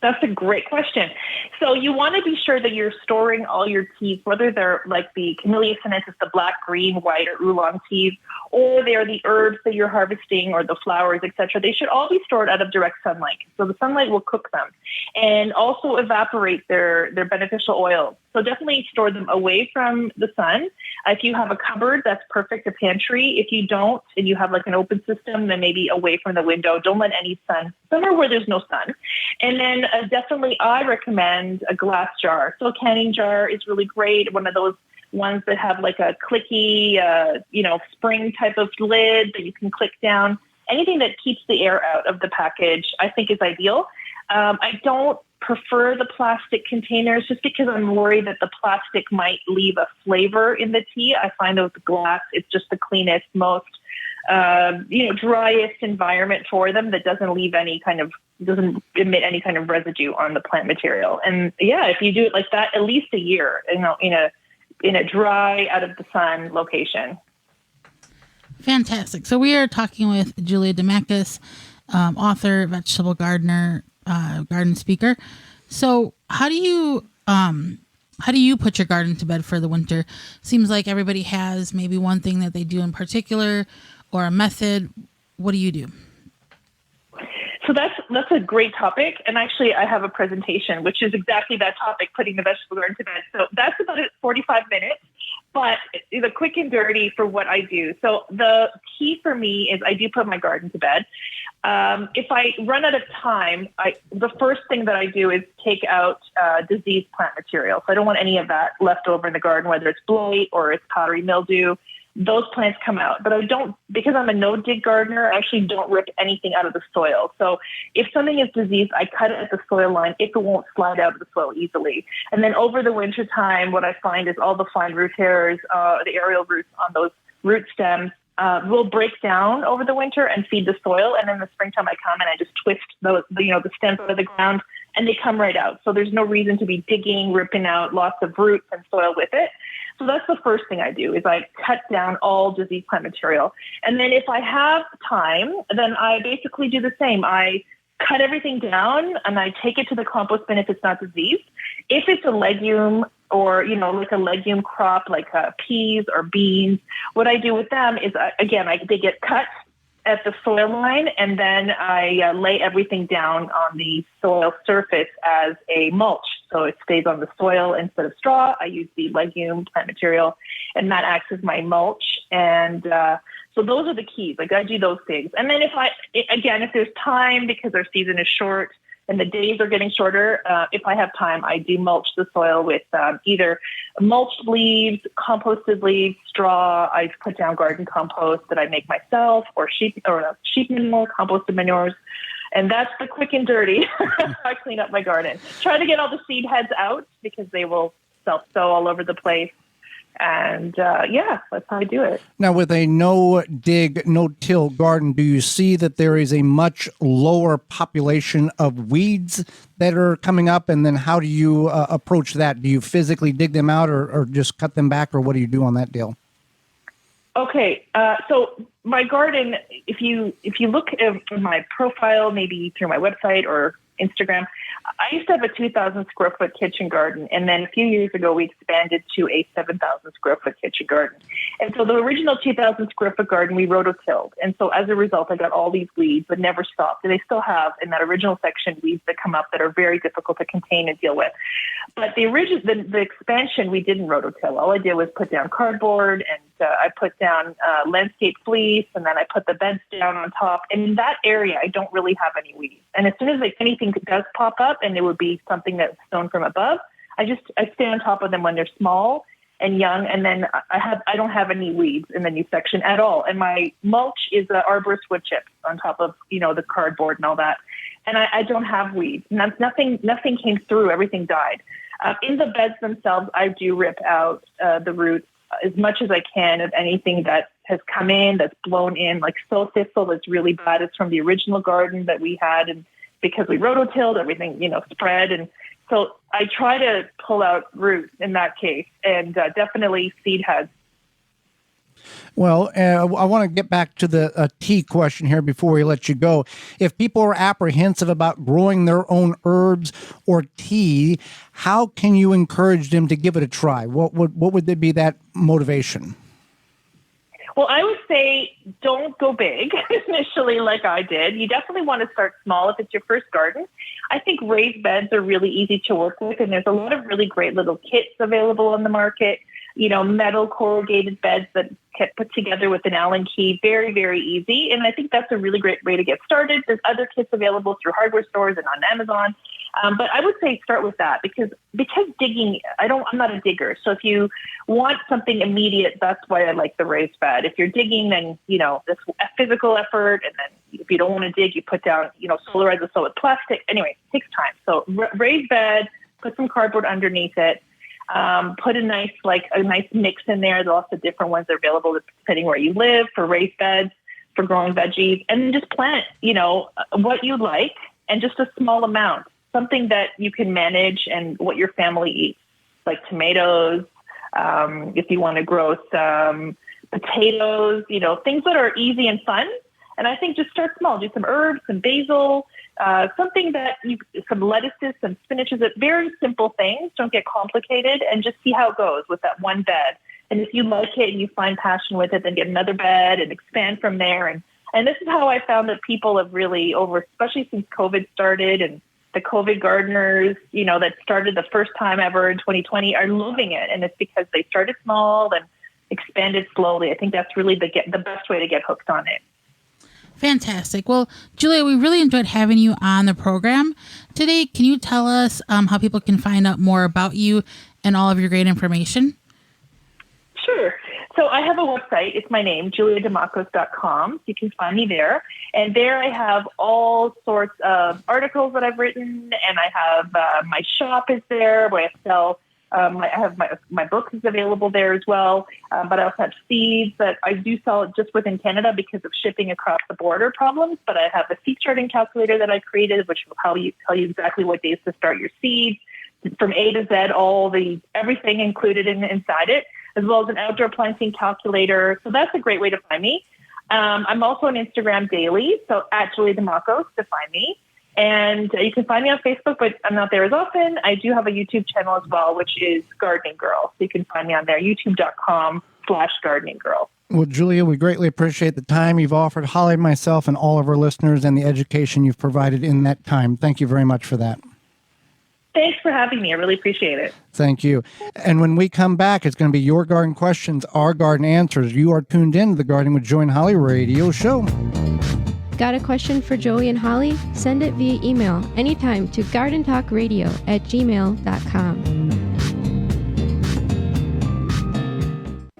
That's a great question. So you want to be sure that you're storing all your teas, whether they're like the Camellia sinensis, the black, green, white, or oolong teas, or they're the herbs that you're harvesting or the flowers, etc. They should all be stored out of direct sunlight. So the sunlight will cook them and also evaporate their beneficial oils. So definitely store them away from the sun. If you have a cupboard, that's perfect, a pantry. If you don't, and you have like an open system, then maybe away from the window. Don't let any sun, somewhere where there's no sun. And then definitely I recommend a glass jar. So a canning jar is really great. One of those ones that have like a clicky, spring type of lid that you can click down. Anything that keeps the air out of the package, I think is ideal. I don't prefer the plastic containers just because I'm worried that the plastic might leave a flavor in the tea. I find those glass, it's just the cleanest, most, driest environment for them that doesn't emit any kind of residue on the plant material. And yeah, if you do it like that, at least a year, in a dry, out of the sun location. Fantastic. So we are talking with Julia Dimakos, author, vegetable gardener, garden speaker. So how do you put your garden to bed for the winter? Seems like everybody has maybe one thing that they do in particular or a method. What do you do? So that's a great topic. And actually I have a presentation, which is exactly that topic, putting the vegetable garden to bed. So that's about 45 minutes, but the quick and dirty for what I do. So the key for me is I do put my garden to bed. If I run out of time, the first thing that I do is take out diseased plant material. So I don't want any of that left over in the garden, whether it's blight or it's powdery mildew. Those plants come out, but I don't, because I'm a no-dig gardener, I actually don't rip anything out of the soil. So if something is diseased, I cut it at the soil line if it won't slide out of the soil easily. And then over the winter time, what I find is all the fine root hairs, the aerial roots on those root stems will break down over the winter and feed the soil. And in the springtime, I come and I just twist the stems out of the ground and they come right out. So there's no reason to be digging, ripping out lots of roots and soil with it. So that's the first thing I do is I cut down all diseased plant material. And then if I have time, then I basically do the same. I cut everything down and I take it to the compost bin if it's not diseased. If it's a legume or, like a legume crop, like peas or beans, what I do with them is, they get cut at the soil line, and then I lay everything down on the soil surface as a mulch. So it stays on the soil instead of straw. I use the legume plant material, and that acts as my mulch. And so those are the keys. Like I do those things. And then if there's time, because our season is short and the days are getting shorter, if I have time, I do mulch the soil with either mulched leaves, composted leaves, straw. I put down garden compost that I make myself, or sheep manure, composted manures. And that's the quick and dirty. I clean up my garden. Try to get all the seed heads out because they will self-sow all over the place. And that's how I do it. Now, with a no-dig, no-till garden, do you see that there is a much lower population of weeds that are coming up? And then how do you approach that? Do you physically dig them out or just cut them back, or what do you do on that deal? Okay, so my garden, if you look at my profile, maybe through my website or Instagram, I used to have a 2,000 square foot kitchen garden. And then a few years ago, we expanded to a 7,000 square foot kitchen garden. And so the original 2,000 square foot garden, we rototilled. And so as a result, I got all these weeds, but never stopped. And they still have in that original section weeds that come up that are very difficult to contain and deal with. But the expansion, we didn't rototill. All I did was put down cardboard, and I put down landscape fleece, and then I put the beds down on top. And in that area, I don't really have any weeds. And as soon as anything does pop up, and it would be something that's sown from above, I stay on top of them when they're small and young. And then I don't have any weeds in the new section at all. And my mulch is arborist wood chips on top of, the cardboard and all that. And I don't have weeds. Nothing came through. Everything died. In the beds themselves, I do rip out the roots as much as I can of anything that has come in, that's blown in, like sow thistle that's really bad. It's from the original garden that we had, and because we rototilled, everything, spread. And so I try to pull out roots in that case, and definitely seed heads. Well, I want to get back to the tea question here before we let you go. If people are apprehensive about growing their own herbs or tea, how can you encourage them to give it a try? What would be that motivation? Well, I would say don't go big initially like I did. You definitely want to start small if it's your first garden. I think raised beds are really easy to work with, and there's a lot of really great little kits available on the market. Metal corrugated beds that get put together with an Allen key. Very, very easy. And I think that's a really great way to get started. There's other kits available through hardware stores and on Amazon. But I would say start with that because digging, I'm not a digger. So if you want something immediate, that's why I like the raised bed. If you're digging, then, this physical effort. And then if you don't want to dig, you put down, solarize the soil with plastic. Anyway, it takes time. So raised bed, put some cardboard underneath it. Put a nice mix in there. There's lots of different ones that are available depending where you live for raised beds, for growing veggies, and then just plant, what you like and just a small amount, something that you can manage and what your family eats, like tomatoes. If you want to grow some potatoes, things that are easy and fun. And I think just start small. Do some herbs, some basil, something some lettuces, some spinaches, very simple things. Don't get complicated and just see how it goes with that one bed. And if you like it and you find passion with it, then get another bed and expand from there. And this is how I found that people have really especially since COVID started and the COVID gardeners, that started the first time ever in 2020 are loving it. And it's because they started small and expanded slowly. I think that's really the best way to get hooked on it. Fantastic. Well, Julia, we really enjoyed having you on the program today. Can you tell us how people can find out more about you and all of your great information? Sure. So I have a website. It's my name, juliadimakos.com. You can find me there. And there I have all sorts of articles that I've written, and I have my shop is there where I sell I have my books is available there as well, but I also have seeds that I do sell just within Canada because of shipping across the border problems. But I have a seed starting calculator that I created, which will tell you exactly what days to start your seeds from A to Z, everything included inside it, as well as an outdoor planting calculator. So that's a great way to find me. I'm also on Instagram daily, so at Julia Dimakos to find me. And you can find me on Facebook, but I'm not there as often. I do have a YouTube channel as well, which is Gardening Girl. So you can find me on there, youtube.com/Gardening Girl. Well, Julia, we greatly appreciate the time you've offered Holly, myself, and all of our listeners and the education you've provided in that time. Thank you very much for that. Thanks for having me. I really appreciate it. Thank you. And when we come back, it's going to be your garden questions, our garden answers. You are tuned in to the Gardening with Joy and Holly radio show. Got a question for Joey and Holly? Send it via email anytime to gardentalkradio@gmail.com.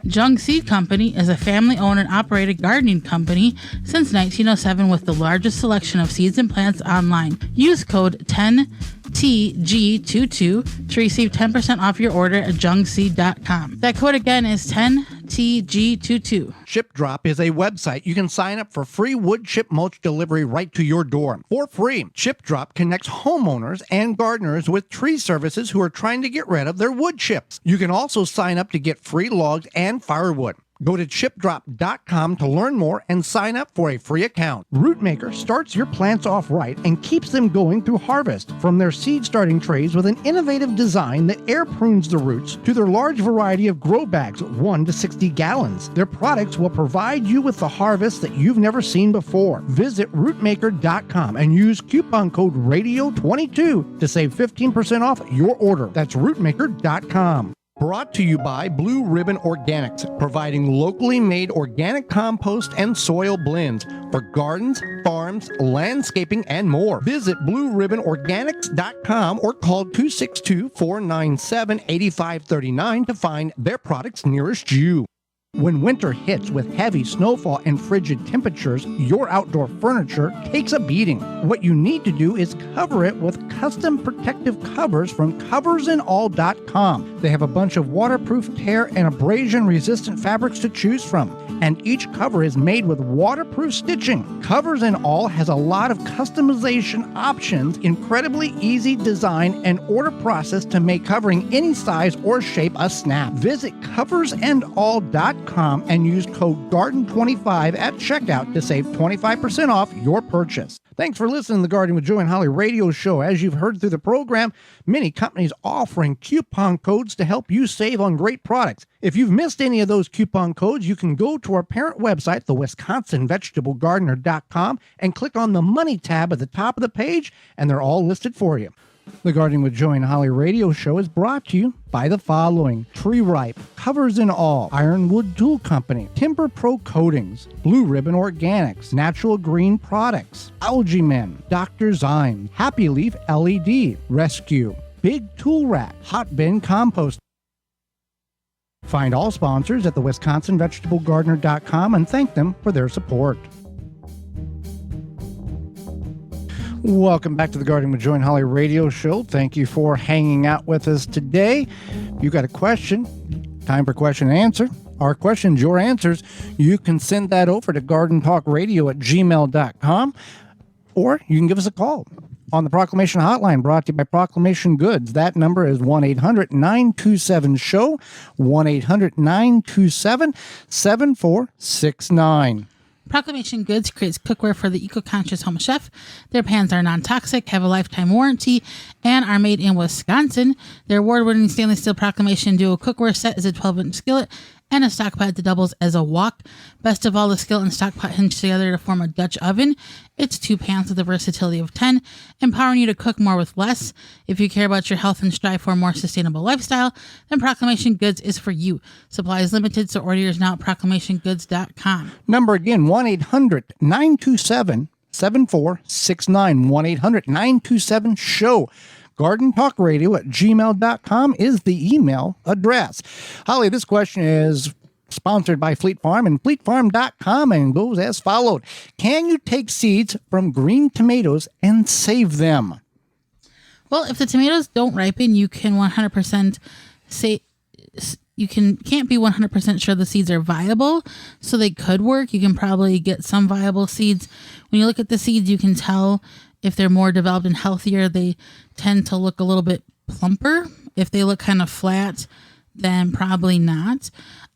Jung Seed Company is a family-owned and operated gardening company since 1907 with the largest selection of seeds and plants online. Use code 10TG22 to receive 10% off your order at jungseed.com. That code again is 10TG22. Chip Drop is a website. You can sign up for free wood chip mulch delivery right to your door for free. Chip Drop connects homeowners and gardeners with tree services who are trying to get rid of their wood chips. You can also sign up to get free logs and firewood. Go to chipdrop.com to learn more and sign up for a free account. Rootmaker starts your plants off right and keeps them going through harvest. From their seed starting trays with an innovative design that air prunes the roots to their large variety of grow bags, 1 to 60 gallons. Their products will provide you with the harvest that you've never seen before. Visit rootmaker.com and use coupon code RADIO22 to save 15% off your order. That's rootmaker.com. Brought to you by Blue Ribbon Organics, providing locally made organic compost and soil blends for gardens, farms, landscaping, and more. Visit BlueRibbonOrganics.com or call 262-497-8539 to find their products nearest you. When winter hits with heavy snowfall and frigid temperatures, your outdoor furniture takes a beating. What you need to do is cover it with custom protective covers from coversandall.com. They have a bunch of waterproof, tear, and abrasion-resistant fabrics to choose from. and each cover is made with waterproof stitching. Covers and All has a lot of customization options, incredibly easy design and order process to make covering any size or shape a snap. Visit coversandall.com and use code GARDEN25 at checkout to save 25% off your purchase. Thanks for listening to the Gardening with Joe and Holly radio show. As you've heard through the program, many companies offering coupon codes to help you save on great products. If you've missed any of those coupon codes, you can go to our parent website, the WisconsinVegetableGardener.com, and click on the Money tab at the top of the page, and they're all listed for you. The Gardening with Joe and Holly radio show is brought to you by the following: Tree Ripe, Covers and All, Ironwood Tool Company, Timber Pro Coatings, Blue Ribbon Organics, Natural Green Products, Algae Men, Dr. Zymes, Happy Leaf LED, Rescue, Big Tool Rack, Hot Bin Compost. Find all sponsors at the WisconsinVegetableGardener.com and thank them for their support. Welcome back to the Gardening with Joe and Holly radio show. Thank you for hanging out with us today. If you got a question, time for question and answer. Our questions, your answers, you can send that over to gardentalkradio@gmail.com, or you can give us a call on the Proclamation Hotline, brought to you by Proclamation Goods. That number is 1-800-927-SHOW, 1-800-927-7469. Proclamation Goods creates cookware for the eco-conscious home chef. Their pans are non-toxic, have a lifetime warranty, and are made in Wisconsin. Their award-winning stainless steel Proclamation Duo cookware set is a 12-inch skillet and a stock pot that doubles as a wok. Best of all, the skillet and stock pot hinge together to form a Dutch oven. It's 2 pans with a versatility of 10, empowering you to cook more with less. If you care about your health and strive for a more sustainable lifestyle, then Proclamation Goods is for you. Supply is limited, so order yours now at proclamationgoods.com. Number again, 1-800-927-7469, 1-800-927-SHOW. GardenTalkRadio@gmail.com is the email address. Holly, this question is sponsored by Fleet Farm and FleetFarm.com and goes as followed. Can you take seeds from green tomatoes and save them? Well, if the tomatoes don't ripen, you can 100% say can't be 100% sure the seeds are viable, so they could work. You can probably get some viable seeds. When you look at the seeds, you can tell if they're more developed and healthier. They tend to look a little bit plumper. If they look kind of flat, then probably not.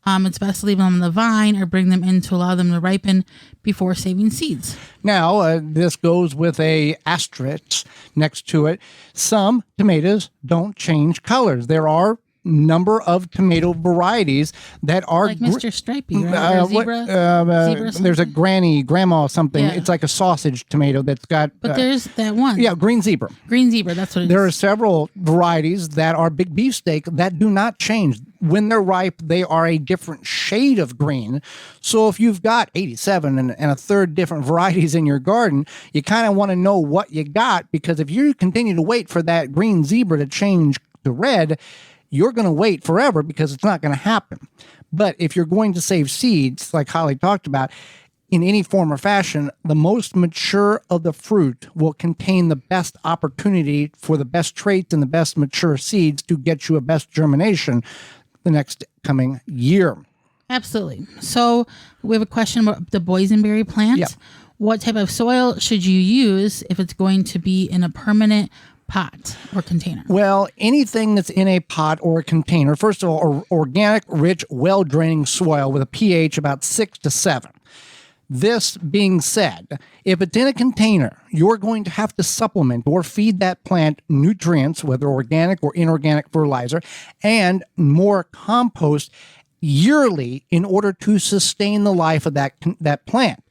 It's best to leave them on the vine or bring them in to allow them to ripen before saving seeds. Now, this goes with a asterisk next to it. Some tomatoes don't change colors. There are number of tomato varieties that are like Mr. Stripey, right? Or zebra there's a grandma something. Yeah. It's like a sausage tomato that's got. But there's that one. Yeah, green zebra. Green zebra. That's what it is. There are several varieties that are big beefsteak that do not change. When they're ripe, they are a different shade of green. So if you've got 87 and a third different varieties in your garden, you kind of want to know what you got, because if you continue to wait for that green zebra to change to red, you're going to wait forever because it's not going to happen. But if you're going to save seeds, like Holly talked about, in any form or fashion, the most mature of the fruit will contain the best opportunity for the best traits and the best mature seeds to get you a best germination the next coming year. Absolutely. So we have a question about the boysenberry plant. Yeah. What type of soil should you use if it's going to be in a permanent pot or container? Well, anything that's in a pot or a container, first of all, organic, rich, well-draining soil with a pH about 6 to 7. This being said, if it's in a container, you're going to have to supplement or feed that plant nutrients, whether organic or inorganic fertilizer, and more compost yearly in order to sustain the life of that plant.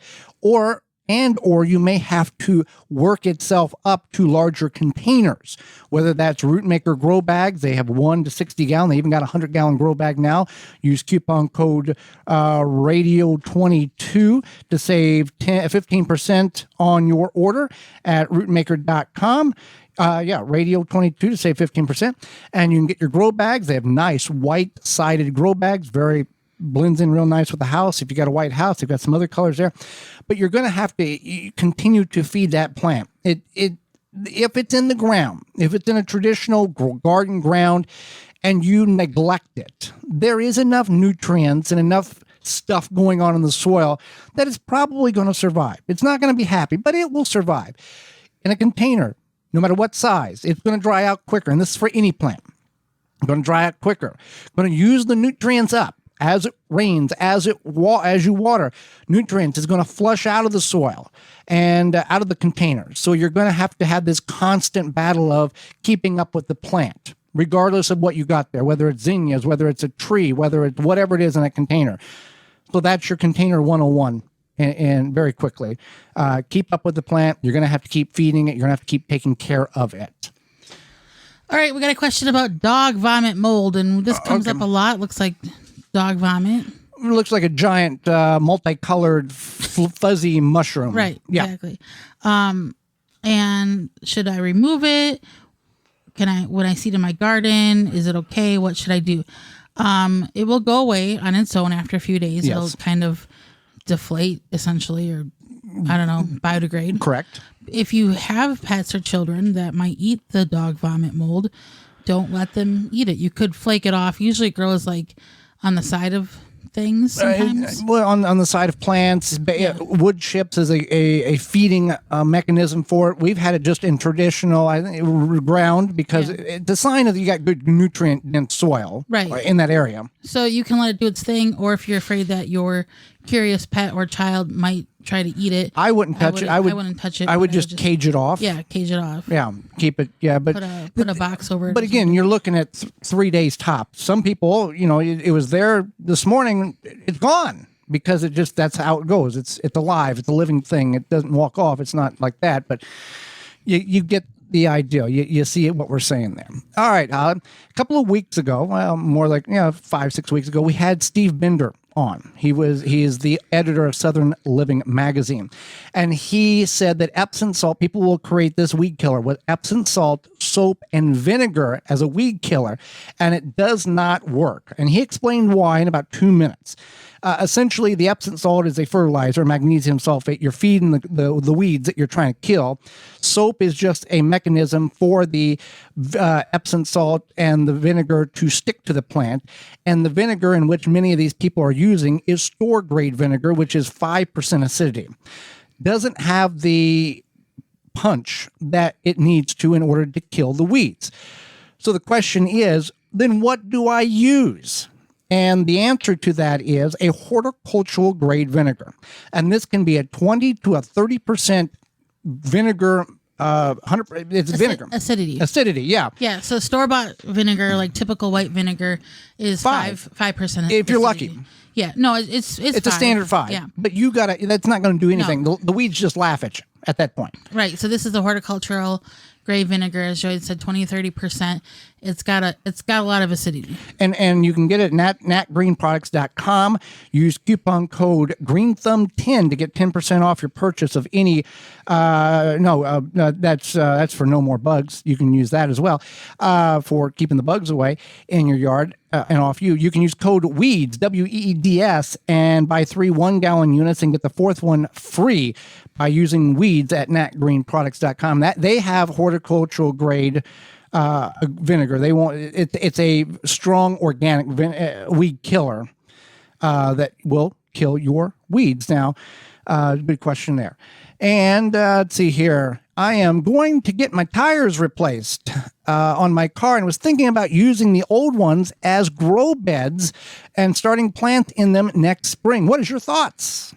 Or you may have to work itself up to larger containers, whether that's root maker grow bags. They have 1 to 60 gallon. They even got a 100-gallon grow bag now. Use coupon code radio22 to save 15% on your order at rootmaker.com. Radio22 to save 15%. And you can get your grow bags. They have nice white-sided grow bags, very blends in real nice with the house. If you got a white house, they've got some other colors there. But you're going to have to continue to feed that plant. If it's in the ground, if it's in a traditional garden ground and you neglect it, there is enough nutrients and enough stuff going on in the soil, that it's probably going to survive. It's not going to be happy, but it will survive. In a container, no matter what size, it's going to dry out quicker. And this is for any plant. It's going to dry out quicker. Going to use the nutrients up. As it rains, as you water, nutrients is going to flush out of the soil and out of the container. So you're going to have this constant battle of keeping up with the plant, regardless of what you got there, whether it's zinnias, whether it's a tree, whether it's whatever it is in a container. So that's your container 101. And very quickly, keep up with the plant. You're going to have to keep feeding it. You're going to have to keep taking care of it. All right, we got a question about dog vomit mold, and this comes up a lot. Looks like dog vomit. It looks like a giant, multicolored, fuzzy mushroom. Right, yeah. Exactly. And should I remove it? When I see it in my garden, is it okay? What should I do? It will go away on its own after a few days. Yes. It'll kind of deflate, essentially, or I don't know, biodegrade. Correct. If you have pets or children that might eat the dog vomit mold, don't let them eat it. You could flake it off. Usually it grows like on the side of things sometimes. Well, on the side of plants, wood chips is a feeding mechanism for it. We've had it just in traditional ground because it's a sign that you got good nutrient-dense soil in that area. So you can let it do its thing, or if you're afraid that your curious pet or child might try to eat it, I wouldn't touch it. I wouldn't touch it. I would just cage it off. Yeah, cage it off. Yeah, keep it. Yeah, but put a box over it. But again, you're looking at 3 days top. Some people, it was there this morning. It's gone because that's how it goes. It's alive. It's a living thing. It doesn't walk off. It's not like that. But you get the idea. You see what we're saying there. All right. A couple of weeks ago, well, more like 5-6 weeks ago, we had Steve Binder on. He is the editor of Southern Living magazine, and he said that Epsom salt, people will create this weed killer with Epsom salt, soap, and vinegar as a weed killer, and it does not work. And he explained why in about 2 minutes. Essentially, the Epsom salt is a fertilizer, magnesium sulfate. You're feeding the weeds that you're trying to kill. Soap is just a mechanism for the Epsom salt and the vinegar to stick to the plant. And the vinegar in which many of these people are using is store-grade vinegar, which is 5% acidity. Doesn't have the punch that it needs to in order to kill the weeds. So the question is, then what do I use? And the answer to that is a horticultural grade vinegar. And this can be a 20 to a 30% vinegar, 100, it's vinegar. Acidity. Acidity, yeah. Yeah, so store-bought vinegar, like typical white vinegar, is 5%. If you're lucky. Yeah, no, it's a standard 5. Yeah. But that's not going to do anything. No. The weeds just laugh at you at that point. Right, so this is the horticultural grade vinegar, as Joy said, 20-30%. It's got a lot of acidity. And you can get it at natgreenproducts.com. Use coupon code GREENTHUMB10 to get 10% off your purchase of any that's for No More Bugs. You can use that as well for keeping the bugs away in your yard and off you. You can use code WEEDS, WEEDS, and buy 3 1-gallon units and get the 4th one free by using WEEDS at natgreenproducts.com. That they have horticultural grade vinegar. They want it's a strong organic weed killer that will kill your weeds. Now, good question there. And let's see here. I am going to get my tires replaced on my car and was thinking about using the old ones as grow beds and starting plant in them next spring. What is your thoughts?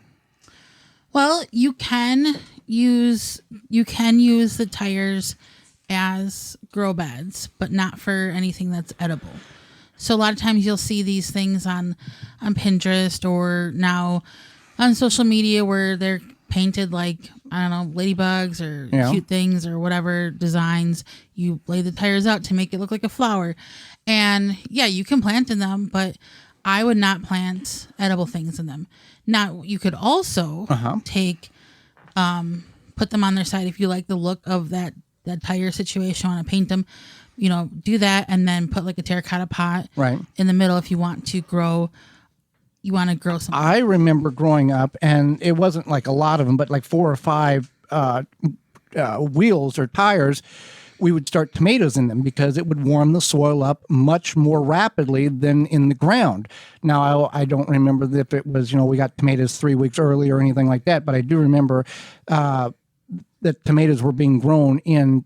Well, you can use the tires as grow beds, but not for anything that's edible. So a lot of times you'll see these things on Pinterest or now on social media where they're painted like, I don't know, ladybugs or cute things or whatever designs. You lay the tires out to make it look like a flower. And yeah, you can plant in them, but I would not plant edible things in them. Now, you could also take, put them on their side if you like the look of that tire situation, want to paint them, do that, and then put like a terracotta pot in the middle if you want to grow. You want to grow something. I remember growing up, and it wasn't like a lot of them, but like 4 or 5 wheels or tires we would start tomatoes in them because it would warm the soil up much more rapidly than in the ground. Now, I don't remember if it was, we got tomatoes 3 weeks early or anything like that, but I do remember that tomatoes were being grown in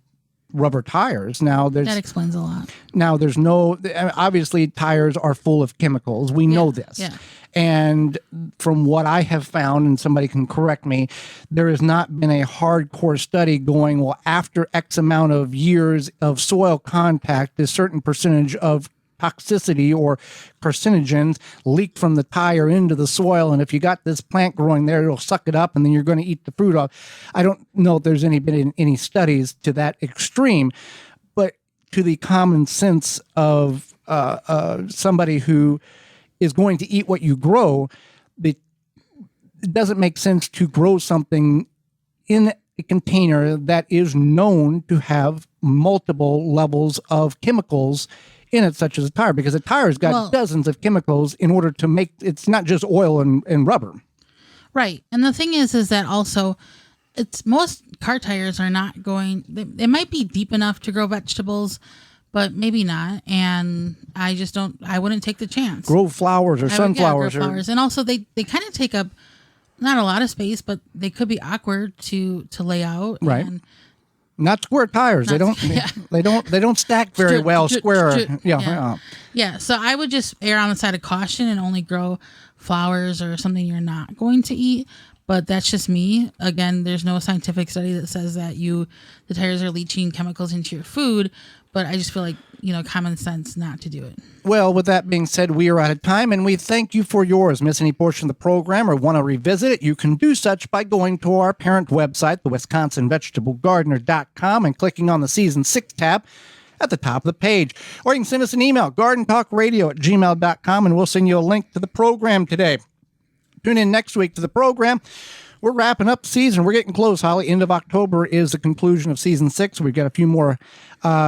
rubber tires. Now that explains a lot. Now there's obviously tires are full of chemicals. We know this. Yeah. And from what I have found, and somebody can correct me, there has not been a hardcore study going, well, after X amount of years of soil contact, a certain percentage of toxicity or carcinogens leak from the tire into the soil. And if you got this plant growing there, it'll suck it up and then you're going to eat the fruit off. I don't know if there's been any studies to that extreme, but to the common sense of somebody who is going to eat what you grow, it doesn't make sense to grow something in a container that is known to have multiple levels of chemicals in it, such as a tire, because a tire's got dozens of chemicals in order to make, it's not just oil and rubber. Right. And the thing is that also most car tires are not going, they might be deep enough to grow vegetables, but maybe not. And I wouldn't take the chance. Grow flowers or sunflowers. Grow flowers. And also they kind of take up not a lot of space, but they could be awkward to lay out. Right. And not square tires. They don't stack very well square. Yeah. So I would just err on the side of caution and only grow flowers or something you're not going to eat. But that's just me. Again, there's no scientific study that says that the tires are leaching chemicals into your food. But I just feel like, common sense not to do it. Well, with that being said, we are out of time, and we thank you for yours. Miss any portion of the program or want to revisit it, you can do such by going to our parent website, the WisconsinVegetableGardener.com, and clicking on the Season 6 tab at the top of the page. Or you can send us an email, gardentalkradio@gmail.com, and we'll send you a link to the program today. Tune in next week to the program. We're wrapping up the season. We're getting close, Holly. End of October is the conclusion of Season 6. We've got a few more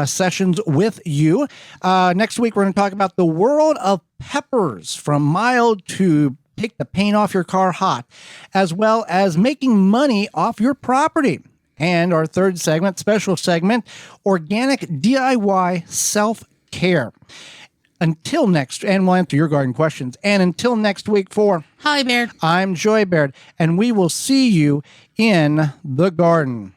sessions with you. Next week, we're going to talk about the world of peppers, from mild to take the paint off your car hot, as well as making money off your property. And our third segment, special segment, organic DIY self-care. Until next, and we'll answer your garden questions. And until next week for Holly Baird, I'm Joy Baird, and we will see you in the garden.